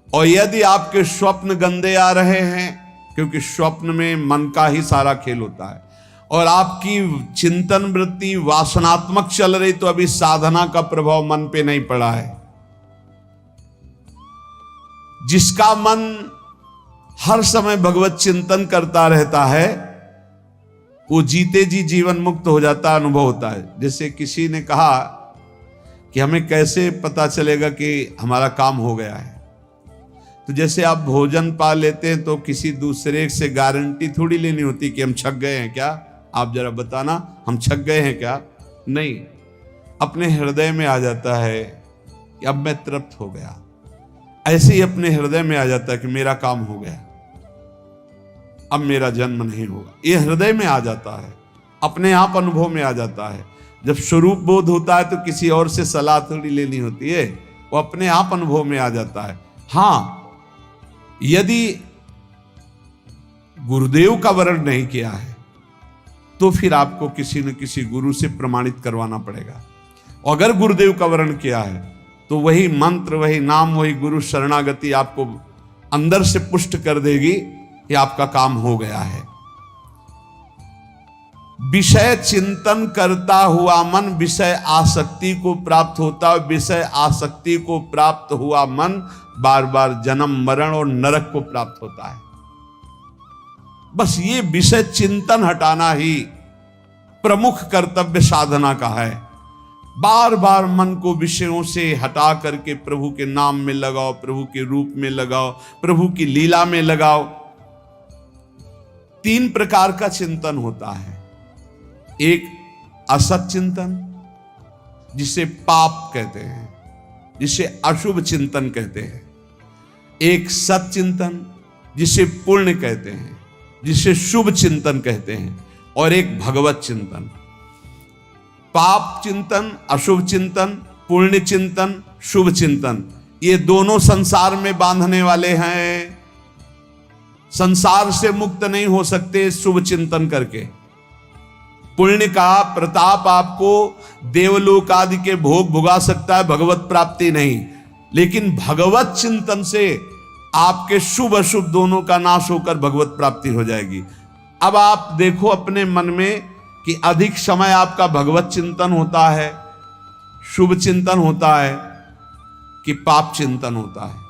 और यदि आपके स्वप्न गंदे आ रहे हैं, क्योंकि स्वप्न में मन का ही सारा खेल होता है, और आपकी चिंतन वृत्ति वासनात्मक चल रही, तो अभी साधना का प्रभाव मन पे नहीं पड़ा है। जिसका मन हर समय भगवत चिंतन करता रहता है वो जीते जी जीवन मुक्त हो जाता, अनुभव होता है। जैसे किसी ने कहा कि हमें कैसे पता चलेगा कि हमारा काम हो गया है, तो जैसे आप भोजन पा लेते हैं तो किसी दूसरे से गारंटी थोड़ी लेनी होती कि हम छक गए हैं क्या, आप जरा बताना हम छक गए हैं क्या। नहीं, अपने हृदय में आ जाता है कि अब मैं तृप्त हो गया। ऐसे ही अपने हृदय में आ जाता है कि मेरा काम हो गया, अब मेरा जन्म नहीं होगा। ये हृदय में आ जाता है, अपने आप अनुभव में आ जाता है। जब स्वरूप बोध होता है तो किसी और से सलाह थोड़ी लेनी होती है, वो अपने आप अनुभव में आ जाता है। हाँ, यदि गुरुदेव का वर्ण नहीं किया है तो फिर आपको किसी न किसी गुरु से प्रमाणित करवाना पड़ेगा। अगर गुरुदेव का वर्ण किया है तो वही मंत्र, वही नाम, वही गुरु शरणागति आपको अंदर से पुष्ट कर देगी कि आपका काम हो गया है। विषय चिंतन करता हुआ मन विषय आसक्ति को प्राप्त होता है। विषय आसक्ति को प्राप्त हुआ मन बार बार जन्म मरण और नरक को प्राप्त होता है। बस ये विषय चिंतन हटाना ही प्रमुख कर्तव्य साधना का है। बार बार मन को विषयों से हटा करके प्रभु के नाम में लगाओ, प्रभु के रूप में लगाओ, प्रभु की लीला में लगाओ। 3 प्रकार का चिंतन होता है। एक असत चिंतन, जिसे पाप कहते हैं, जिसे अशुभ चिंतन कहते हैं। एक सत चिंतन, जिसे पुण्य कहते हैं, जिसे शुभ चिंतन कहते हैं। और एक भगवत चिंतन। पाप चिंतन, अशुभ चिंतन, पुण्य चिंतन, शुभ चिंतन, ये दोनों संसार में बांधने वाले हैं। संसार से मुक्त नहीं हो सकते शुभ चिंतन करके। पुण्य का प्रताप आपको देवलोक आदि के भोग भुगा सकता है, भगवत प्राप्ति नहीं। लेकिन भगवत चिंतन से आपके शुभ अशुभ दोनों का नाश होकर भगवत प्राप्ति हो जाएगी। अब आप देखो अपने मन में कि अधिक समय आपका भगवत चिंतन होता है, शुभ चिंतन होता है कि पाप चिंतन होता है।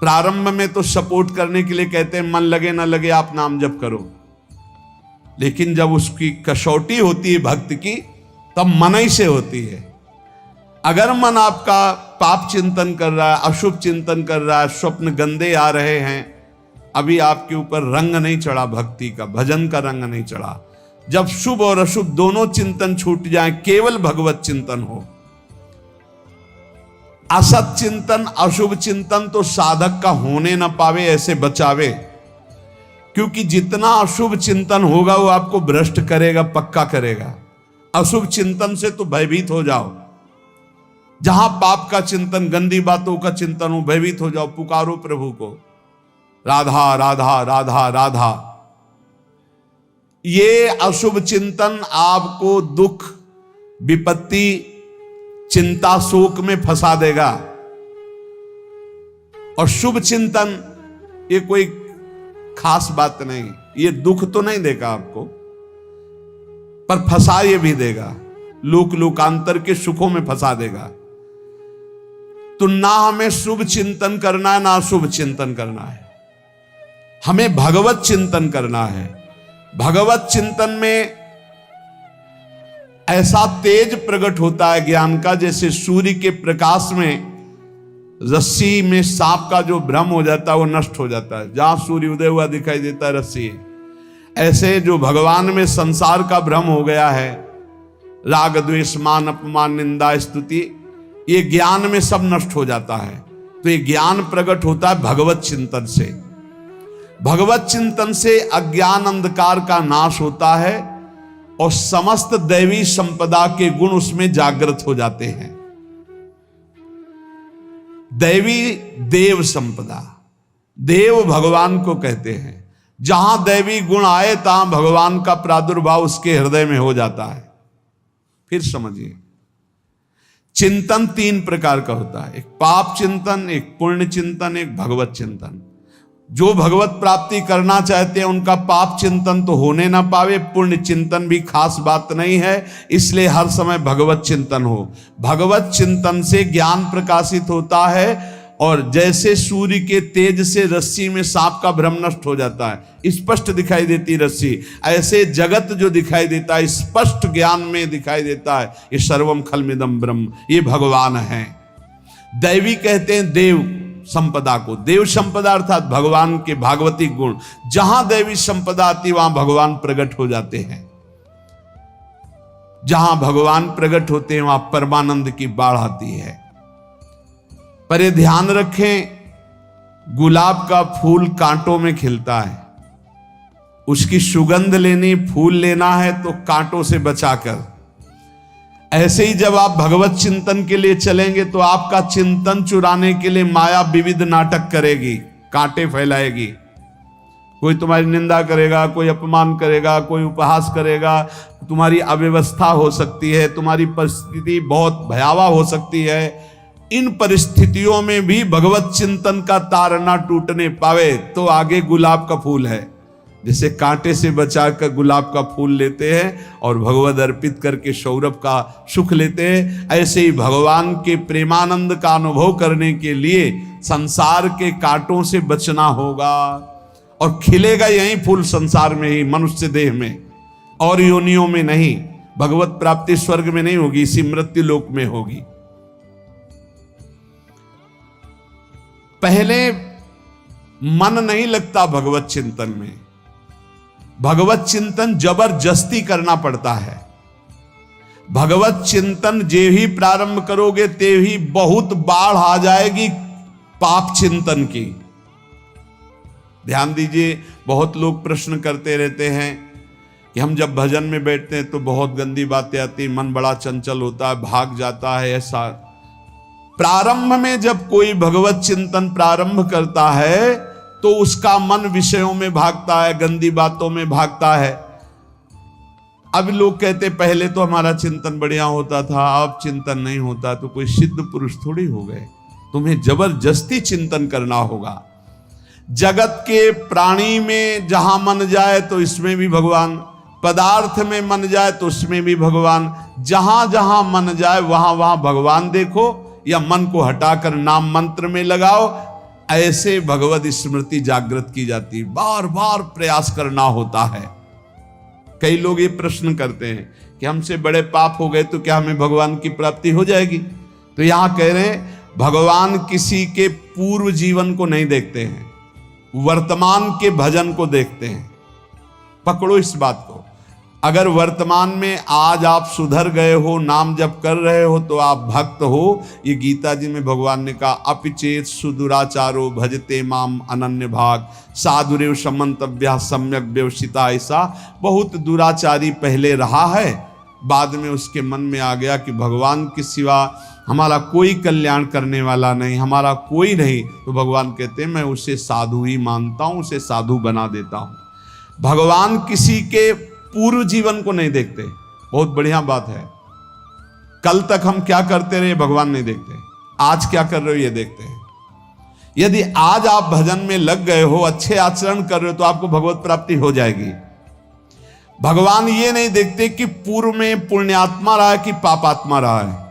प्रारंभ में तो सपोर्ट करने के लिए कहते हैं मन लगे ना लगे आप नाम जप करो, लेकिन जब उसकी कसौटी होती है भक्त की, तब मन ही से होती है। अगर मन आपका पाप चिंतन कर रहा है, अशुभ चिंतन कर रहा है, स्वप्न गंदे आ रहे हैं, अभी आपके ऊपर रंग नहीं चढ़ा भक्ति का, भजन का रंग नहीं चढ़ा। जब शुभ और अशुभ दोनों चिंतन छूट जाए, केवल भगवत चिंतन हो। असत चिंतन, अशुभ चिंतन तो साधक का होने न पावे, ऐसे बचावे। क्योंकि जितना अशुभ चिंतन होगा वो आपको भ्रष्ट करेगा, पक्का करेगा। अशुभ चिंतन से तो भयभीत हो जाओ। जहां पाप का चिंतन, गंदी बातों का चिंतन हो, भयभीत हो जाओ, पुकारो प्रभु को, राधा राधा राधा राधा। ये अशुभ चिंतन आपको दुख, विपत्ति, चिंता, शोक में फंसा देगा। और शुभ चिंतन ये कोई खास बात नहीं, ये दुख तो नहीं देगा आपको, पर फंसा ये भी देगा, लोक लोकांतर के सुखों में फंसा देगा। तो ना हमें शुभ चिंतन करना है, ना अशुभ चिंतन करना है, हमें भगवत चिंतन करना है। भगवत चिंतन में ऐसा तेज प्रकट होता है ज्ञान का, जैसे सूर्य के प्रकाश में रस्सी में सांप का जो भ्रम हो जाता है वो नष्ट हो जाता है। जहां सूर्य उदय हुआ दिखाई देता है रस्सी है, ऐसे जो भगवान में संसार का भ्रम हो गया है, राग द्वेष मान अपमान निंदा स्तुति, ये ज्ञान में सब नष्ट हो जाता है। तो ये ज्ञान प्रकट होता है भगवत चिंतन से। भगवत चिंतन से अज्ञान अंधकार का नाश होता है और समस्त दैवी संपदा के गुण उसमें जागृत हो जाते हैं। दैवी देव संपदा, देव भगवान को कहते हैं। जहां दैवी गुण आए तहां भगवान का प्रादुर्भाव उसके हृदय में हो जाता है। फिर समझिए, चिंतन 3 प्रकार का होता है। एक पाप चिंतन, एक पुण्य चिंतन, एक भगवत चिंतन। जो भगवत प्राप्ति करना चाहते हैं उनका पाप चिंतन तो होने ना पावे, पुण्य चिंतन भी खास बात नहीं है, इसलिए हर समय भगवत चिंतन हो। भगवत चिंतन से ज्ञान प्रकाशित होता है और जैसे सूर्य के तेज से रस्सी में सांप का भ्रम नष्ट हो जाता है, स्पष्ट दिखाई देती रस्सी, ऐसे जगत जो दिखाई देता है स्पष्ट ज्ञान में दिखाई देता है। ये सर्वम खलमिदम ब्रह्म, ये भगवान है। दैवी कहते हैं देव संपदा को, देव संपदा अर्थात भगवान के भागवती गुण। जहां दैवी संपदा आती वहां भगवान प्रकट हो जाते हैं। जहां भगवान प्रकट होते हैं वहां परमानंद की बाढ़ आती है। पर ये ध्यान रखें, गुलाब का फूल कांटों में खिलता है, उसकी सुगंध लेनी, फूल लेना है तो कांटों से बचाकर। ऐसे ही जब आप भगवत चिंतन के लिए चलेंगे तो आपका चिंतन चुराने के लिए माया विविध नाटक करेगी, कांटे फैलाएगी। कोई तुम्हारी निंदा करेगा, कोई अपमान करेगा, कोई उपहास करेगा, तुम्हारी अव्यवस्था हो सकती है, तुम्हारी परिस्थिति बहुत भयावह हो सकती है। इन परिस्थितियों में भी भगवत चिंतन का तार ना टूटने पावे तो आगे गुलाब का फूल है। जैसे कांटे से बचाकर गुलाब का फूल लेते हैं और भगवद अर्पित करके सौरभ का सुख लेते हैं, ऐसे ही भगवान के प्रेमानंद का अनुभव करने के लिए संसार के कांटों से बचना होगा। और खिलेगा यही फूल संसार में ही, मनुष्य देह में, और योनियों में नहीं। भगवत प्राप्ति स्वर्ग में नहीं होगी, इसी मृत्यु लोक में होगी। पहले मन नहीं लगता भगवत चिंतन में। भगवत चिंतन जबरदस्ती करना पड़ता है। भगवत चिंतन जे ही प्रारंभ करोगे ते ही बहुत बाढ़ आ जाएगी पाप चिंतन की। ध्यान दीजिए, बहुत लोग प्रश्न करते रहते हैं कि हम जब भजन में बैठते हैं तो बहुत गंदी बातें आती, मन बड़ा चंचल होता है, भाग जाता है। ऐसा प्रारंभ में जब कोई भगवत चिंतन प्रारंभ करता है तो उसका मन विषयों में भागता है, गंदी बातों में भागता है। अब लोग कहते पहले तो हमारा चिंतन बढ़िया होता था, अब चिंतन नहीं होता। तो कोई सिद्ध पुरुष थोड़ी हो गए, तुम्हें जबरदस्ती चिंतन करना होगा। जगत के प्राणी में जहां मन जाए तो इसमें भी भगवान, पदार्थ में मन जाए तो उसमें भी भगवान, जहां जहां मन जाए वहां वहां भगवान देखो, या मन को हटाकर नाम मंत्र में लगाओ। ऐसे भगवत स्मृति जागृत की जाती, बार बार प्रयास करना होता है। कई लोग ये प्रश्न करते हैं कि हमसे बड़े पाप हो गए तो क्या हमें भगवान की प्राप्ति हो जाएगी? तो यहां कह रहे हैं भगवान किसी के पूर्व जीवन को नहीं देखते हैं, वर्तमान के भजन को देखते हैं। पकड़ो इस बात को। अगर वर्तमान में आज आप सुधर गए हो, नाम जप कर रहे हो, तो आप भक्त हो। ये गीता जी में भगवान ने कहा, अपिचेत सुदुराचारो भजते माम अनन्य भाग साधुरेव समंतव्या सम्यक व्यवसिता। ऐसा बहुत दुराचारी पहले रहा है, बाद में उसके मन में आ गया कि भगवान के सिवा हमारा कोई कल्याण करने वाला नहीं, हमारा कोई नहीं। तो भगवान कहते हैं मैं उसे साधु ही मानता हूं, उसे साधु बना देता हूं। भगवान किसी के पूर्व जीवन को नहीं देखते। बहुत बढ़िया बात है। कल तक हम क्या करते रहे भगवान नहीं देखते, आज क्या कर रहे हो ये देखते हैं। यदि आज आप भजन में लग गए हो, अच्छे आचरण कर रहे हो, तो आपको भगवत प्राप्ति हो जाएगी। भगवान ये नहीं देखते कि पूर्व में पुण्यात्मा रहा है कि पापात्मा रहा है।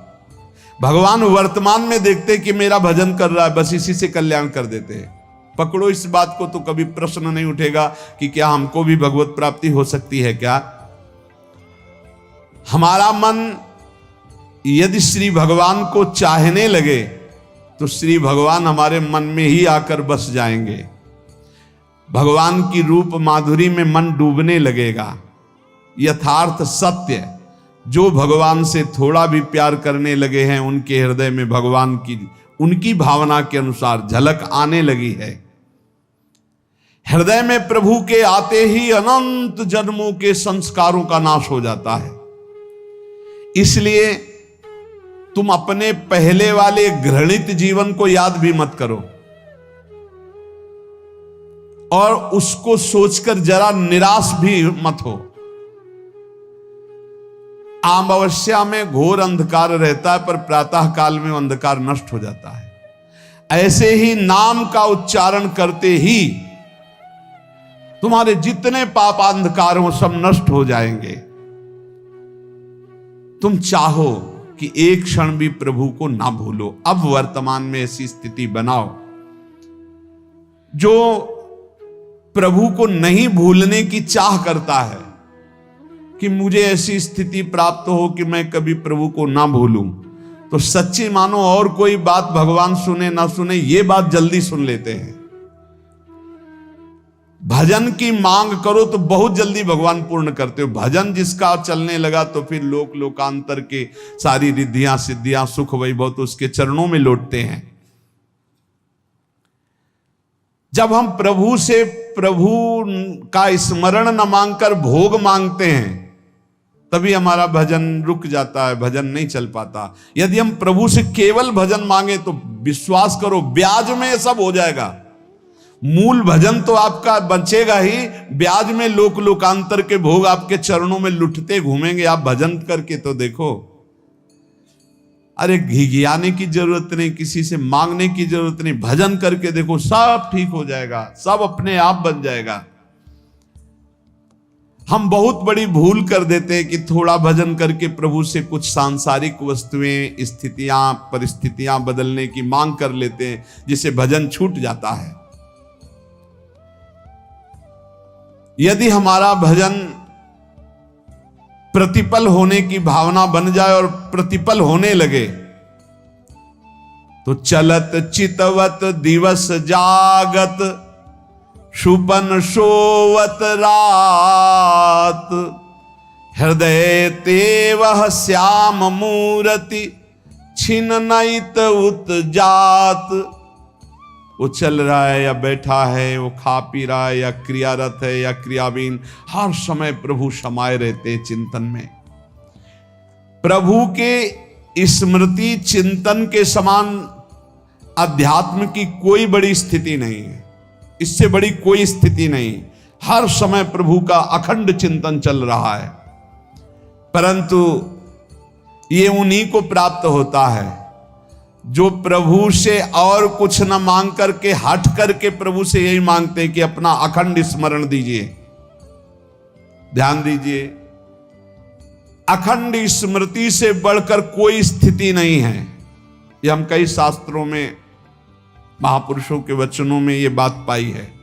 भगवान वर्तमान में देखते कि मेरा भजन कर रहा है, बस इसी से कल्याण कर देते हैं। पकड़ो इस बात को, तो कभी प्रश्न नहीं उठेगा कि क्या हमको भी भगवत प्राप्ति हो सकती है क्या। हमारा मन यदि श्री भगवान को चाहने लगे तो श्री भगवान हमारे मन में ही आकर बस जाएंगे। भगवान की रूप माधुरी में मन डूबने लगेगा। यथार्थ सत्य, जो भगवान से थोड़ा भी प्यार करने लगे हैं उनके हृदय में भगवान की, उनकी भावना के अनुसार झलक आने लगी है। हृदय में प्रभु के आते ही अनंत जन्मों के संस्कारों का नाश हो जाता है। इसलिए तुम अपने पहले वाले घृणित जीवन को याद भी मत करो और उसको सोचकर जरा निराश भी मत हो। अमावस्या में घोर अंधकार रहता है, पर प्रातः काल में अंधकार नष्ट हो जाता है। ऐसे ही नाम का उच्चारण करते ही तुम्हारे जितने पाप अंधकार हो सब नष्ट हो जाएंगे। तुम चाहो कि एक क्षण भी प्रभु को ना भूलो। अब वर्तमान में ऐसी स्थिति बनाओ। जो प्रभु को नहीं भूलने की चाह करता है कि मुझे ऐसी स्थिति प्राप्त हो कि मैं कभी प्रभु को ना भूलूं, तो सच्ची मानो और कोई बात भगवान सुने ना सुने, ये बात जल्दी सुन लेते हैं। भजन की मांग करो तो बहुत जल्दी भगवान पूर्ण करते हो। भजन जिसका चलने लगा तो फिर लोक लोकांतर के सारी रिद्धियां सिद्धियां सुख वैभव तो उसके चरणों में लौटते हैं। जब हम प्रभु से प्रभु का स्मरण न मांगकर भोग मांगते हैं तभी हमारा भजन रुक जाता है, भजन नहीं चल पाता। यदि हम प्रभु से केवल भजन मांगे तो विश्वास करो ब्याज में सब हो जाएगा। मूल भजन तो आपका बचेगा ही, ब्याज में लोक लोकांतर के भोग आपके चरणों में लुटते घूमेंगे। आप भजन करके तो देखो, अरे घिघियाने की जरूरत नहीं, किसी से मांगने की जरूरत नहीं, भजन करके देखो, सब ठीक हो जाएगा, सब अपने आप बन जाएगा। हम बहुत बड़ी भूल कर देते हैं कि थोड़ा भजन करके प्रभु से कुछ सांसारिक वस्तुएं, स्थितियां, परिस्थितियां बदलने की मांग कर लेते हैं, जिससे भजन छूट जाता है। यदि हमारा भजन प्रतिपल होने की भावना बन जाए और प्रतिपल होने लगे, तो चलत चितवत दिवस जागत, शुपन सोवत रात, हृदय तेवह श्याम मूरति, छिन नैत उत जात। वो चल रहा है या बैठा है, वो खा पी रहा है या क्रियारत है या क्रियावीन, हर समय प्रभु समाये रहते चिंतन में। प्रभु के स्मृति चिंतन के समान अध्यात्म की कोई बड़ी स्थिति नहीं है, इससे बड़ी कोई स्थिति नहीं। हर समय प्रभु का अखंड चिंतन चल रहा है, परंतु ये उन्हीं को प्राप्त होता है जो प्रभु से और कुछ न मांग करके, हट करके प्रभु से यही मांगते हैं कि अपना अखंड स्मरण दीजिए। ध्यान दीजिए, अखंड स्मृति से बढ़कर कोई स्थिति नहीं है। ये हम कई शास्त्रों में, महापुरुषों के वचनों में ये बात पाई है।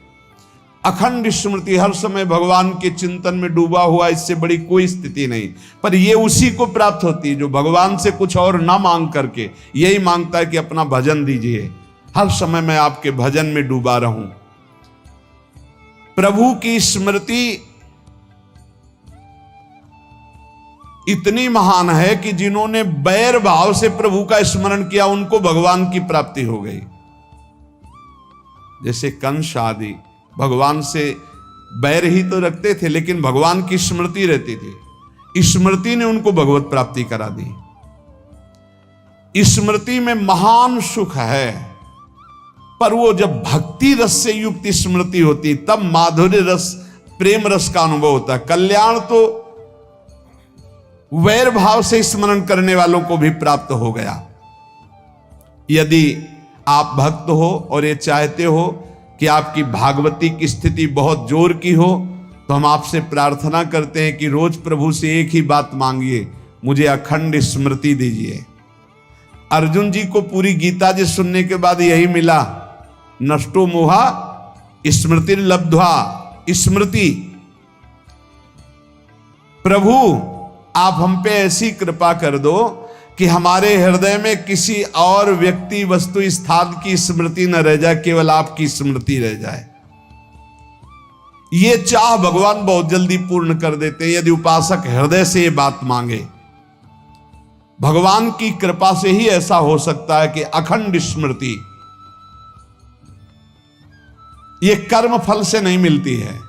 अखंड स्मृति, हर समय भगवान के चिंतन में डूबा हुआ, इससे बड़ी कोई स्थिति नहीं। पर ये उसी को प्राप्त होती है जो भगवान से कुछ और ना मांग करके यही मांगता है कि अपना भजन दीजिए, हर समय मैं आपके भजन में डूबा रहूं। प्रभु की स्मृति इतनी महान है कि जिन्होंने बैर भाव से प्रभु का स्मरण किया, उनको भगवान की प्राप्ति हो गई। जैसे कंस आदि भगवान से बैर ही तो रखते थे, लेकिन भगवान की स्मृति रहती थी, स्मृति ने उनको भगवत प्राप्ति करा दी। स्मृति में महान सुख है, पर वो जब भक्ति रस से युक्त स्मृति होती, तब माधुर्य रस, प्रेम रस का अनुभव होता है। कल्याण तो वैर भाव से स्मरण करने वालों को भी प्राप्त हो गया। यदि आप भक्त हो और ये चाहते हो कि आपकी भागवती की स्थिति बहुत जोर की हो, तो हम आपसे प्रार्थना करते हैं कि रोज प्रभु से एक ही बात मांगिए, मुझे अखंड स्मृति दीजिए। अर्जुन जी को पूरी गीता जी सुनने के बाद यही मिला, नष्टो मोहा स्मृति लब्ध्वा। स्मृति, प्रभु आप हम पे ऐसी कृपा कर दो कि हमारे हृदय में किसी और व्यक्ति, वस्तु, स्थान की स्मृति न रह जाए, केवल आपकी स्मृति रह जाए। ये चाह भगवान बहुत जल्दी पूर्ण कर देते हैं, यदि उपासक हृदय से ये बात मांगे। भगवान की कृपा से ही ऐसा हो सकता है कि अखंड स्मृति, ये कर्म फल से नहीं मिलती है।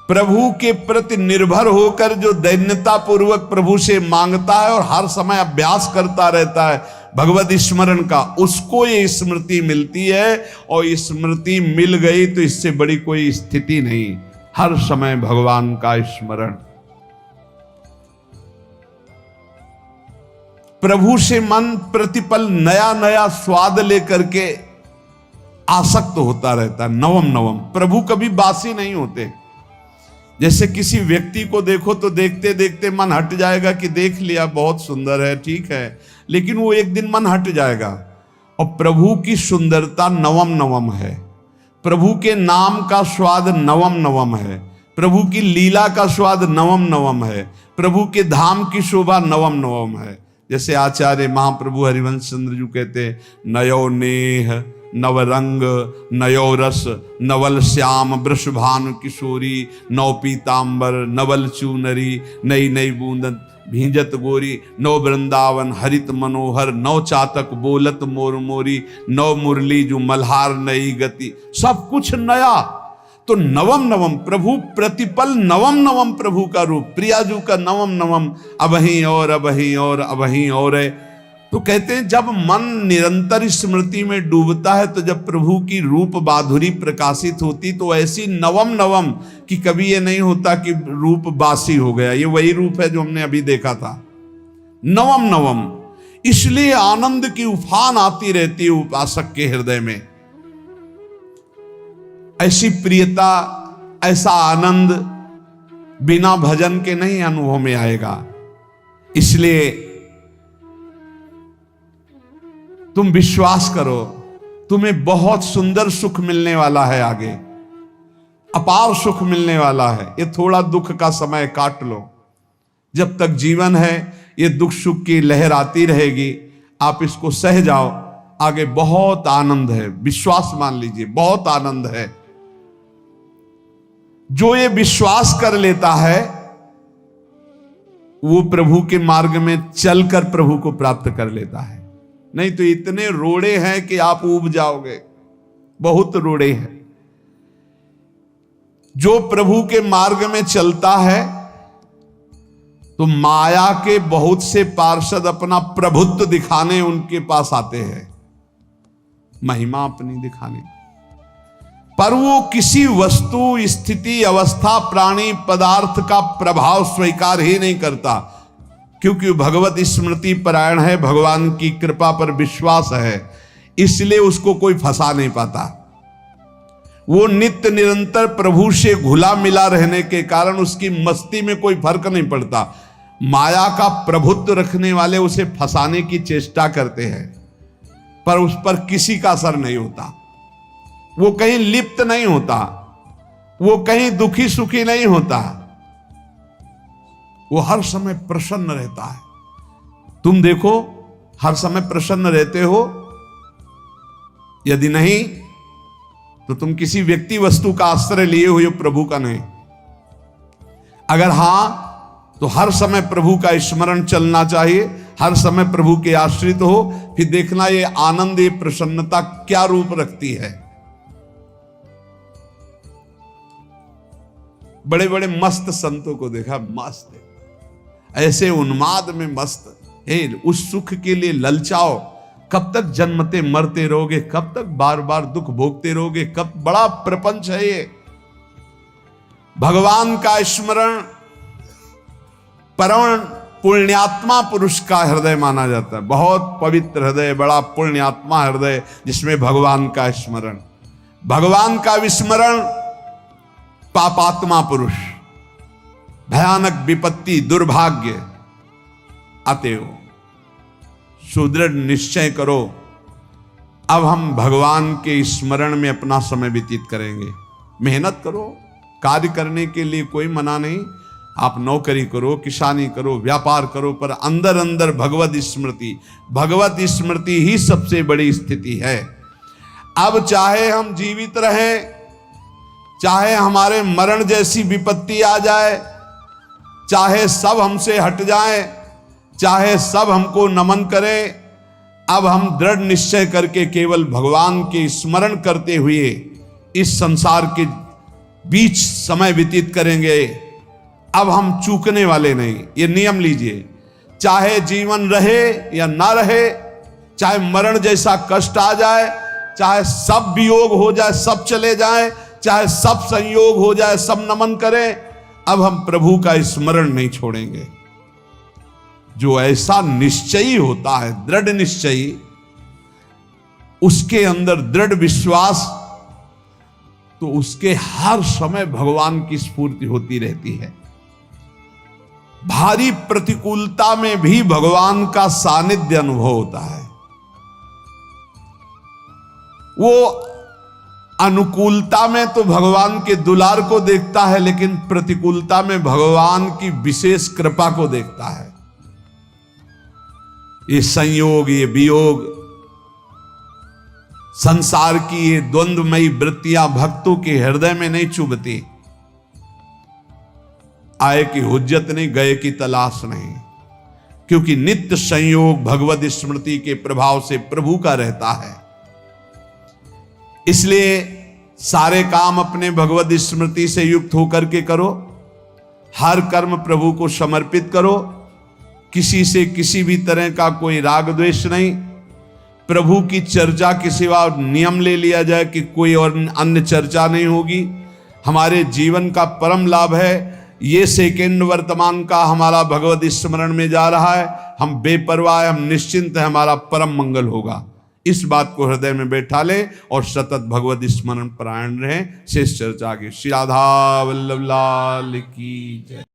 प्रभु के प्रति निर्भर होकर जो दैन्यता पूर्वक प्रभु से मांगता है और हर समय अभ्यास करता रहता है भगवत स्मरण का, उसको ये स्मृति मिलती है। और स्मृति मिल गई तो इससे बड़ी कोई स्थिति नहीं, हर समय भगवान का स्मरण। प्रभु से मन प्रतिपल नया नया स्वाद लेकर के आसक्त होता रहता है, नवम नवम। प्रभु कभी बासी नहीं होते। जैसे किसी व्यक्ति को देखो तो देखते देखते मन हट जाएगा कि देख लिया, बहुत सुंदर है, ठीक है, लेकिन वो एक दिन मन हट जाएगा। और प्रभु की सुंदरता नवम नवम है, प्रभु के नाम का स्वाद नवम नवम है, प्रभु की लीला का स्वाद नवम नवम है, प्रभु के धाम की शोभा नवम नवम है। जैसे आचार्य महाप्रभु हरिवंश चंद्र जी कहते, नयो नेह नवरंग नयो रस नवल श्याम वृषभानु किशोरी, नव पीतांबर नवल चूनरी, नई नई बूंदन भींजत गोरी, नव वृंदावन हरित मनोहर, नव चातक बोलत मोर मोरी, नव मुरली जो मल्हार नई गति, सब कुछ नया। तो नवम नवम प्रभु प्रतिपल, नवम नवम प्रभु का रूप, प्रियाजू का नवम नवम, अबहीं और अबहीं और अबहीं और है। तो कहते हैं जब मन निरंतर स्मृति में डूबता है, तो जब प्रभु की रूप माधुरी प्रकाशित होती तो ऐसी नवम नवम कि कभी ये नहीं होता कि रूप बासी हो गया। ये वही रूप है जो हमने अभी देखा था, नवम नवम। इसलिए आनंद की उफान आती रहती है उपासक के हृदय में। ऐसी प्रियता, ऐसा आनंद बिना भजन के नहीं अनुभव में आएगा। इसलिए तुम विश्वास करो, तुम्हें बहुत सुंदर सुख मिलने वाला है, आगे अपार सुख मिलने वाला है। ये थोड़ा दुख का समय काट लो, जब तक जीवन है ये दुख सुख की लहर आती रहेगी, आप इसको सह जाओ। आगे बहुत आनंद है, विश्वास मान लीजिए, बहुत आनंद है। जो ये विश्वास कर लेता है वो प्रभु के मार्ग में चलकर प्रभु को प्राप्त कर लेता है। नहीं तो इतने रोड़े हैं कि आप ऊब जाओगे, बहुत रोड़े हैं। जो प्रभु के मार्ग में चलता है तो माया के बहुत से पार्षद अपना प्रभुत्व दिखाने उनके पास आते हैं, महिमा अपनी दिखाने, पर वो किसी वस्तु, स्थिति, अवस्था, प्राणी, पदार्थ का प्रभाव स्वीकार ही नहीं करता, क्योंकि भगवत स्मृति परायण है, भगवान की कृपा पर विश्वास है, इसलिए उसको कोई फंसा नहीं पाता। वो नित्य निरंतर प्रभु से घुला मिला रहने के कारण उसकी मस्ती में कोई फर्क नहीं पड़ता। माया का प्रभुत्व रखने वाले उसे फंसाने की चेष्टा करते हैं, पर उस पर किसी का असर नहीं होता। वो कहीं लिप्त नहीं होता, वो कहीं दुखी सुखी नहीं होता, वो हर समय प्रसन्न रहता है। तुम देखो, हर समय प्रसन्न रहते हो? यदि नहीं तो तुम किसी व्यक्ति वस्तु का आश्रय लिए हुए हो, प्रभु का नहीं। अगर हां तो हर समय प्रभु का स्मरण चलना चाहिए, हर समय प्रभु के आश्रित हो। फिर देखना ये आनंद, ये प्रसन्नता क्या रूप रखती है। बड़े बड़े मस्त संतों को देखा, मस्त ऐसे उन्माद में मस्त है। उस सुख के लिए ललचाओ, कब तक जन्मते मरते रहोगे, कब तक बार बार दुख भोगते रहोगे, कब? बड़ा प्रपंच है ये। भगवान का स्मरण परम पुण्यात्मा पुरुष का हृदय माना जाता है। बहुत पवित्र हृदय, बड़ा पुण्यात्मा हृदय, जिसमें भगवान का स्मरण, भगवान का विस्मरण पापात्मा पुरुष, भयानक विपत्ति, दुर्भाग्य आते हो। सुदृढ़ निश्चय करो, अब हम भगवान के स्मरण में अपना समय व्यतीत करेंगे। मेहनत करो, कार्य करने के लिए कोई मना नहीं। आप नौकरी करो, किसानी करो, व्यापार करो, पर अंदर अंदर भगवत स्मृति, भगवत स्मृति ही सबसे बड़ी स्थिति है। अब चाहे हम जीवित रहें, चाहे हमारे मरण जैसी विपत्ति आ जाए, चाहे सब हमसे हट जाए, चाहे सब हमको नमन करें, अब हम दृढ़ निश्चय करके केवल भगवान के स्मरण करते हुए इस संसार के बीच समय व्यतीत करेंगे। अब हम चूकने वाले नहीं, ये नियम लीजिए। चाहे जीवन रहे या ना रहे, चाहे मरण जैसा कष्ट आ जाए, चाहे सब वियोग हो जाए, सब चले जाए, चाहे सब संयोग हो जाए, सब नमन करें, अब हम प्रभु का स्मरण नहीं छोड़ेंगे। जो ऐसा निश्चयी होता है, दृढ़ निश्चयी, उसके अंदर दृढ़ विश्वास, तो उसके हर समय भगवान की स्फूर्ति होती रहती है। भारी प्रतिकूलता में भी भगवान का सानिध्य अनुभव होता है। वो अनुकूलता में तो भगवान के दुलार को देखता है, लेकिन प्रतिकूलता में भगवान की विशेष कृपा को देखता है। ये संयोग, ये वियोग, संसार की ये द्वंद्वमयी वृत्तियां भक्तों के हृदय में नहीं चुभती। आए की हुज्जत नहीं, गए की तलाश नहीं, क्योंकि नित्य संयोग भगवत स्मृति के प्रभाव से प्रभु का रहता है। इसलिए सारे काम अपने भगवत स्मृति से युक्त होकर के करो, हर कर्म प्रभु को समर्पित करो, किसी से किसी भी तरह का कोई राग द्वेष नहीं। प्रभु की चर्चा के सिवा नियम ले लिया जाए कि कोई और अन्य चर्चा नहीं होगी। हमारे जीवन का परम लाभ है ये सेकेंड वर्तमान का हमारा भगवत स्मरण में जा रहा है, हम बेपरवाह, हम निश्चिंत है, हमारा परम मंगल होगा। इस बात को हृदय में बैठा ले और सतत भगवत स्मरण परायण रहे। शेष चर्चा आगे। श्री राधा वल्लभ लाल की जय।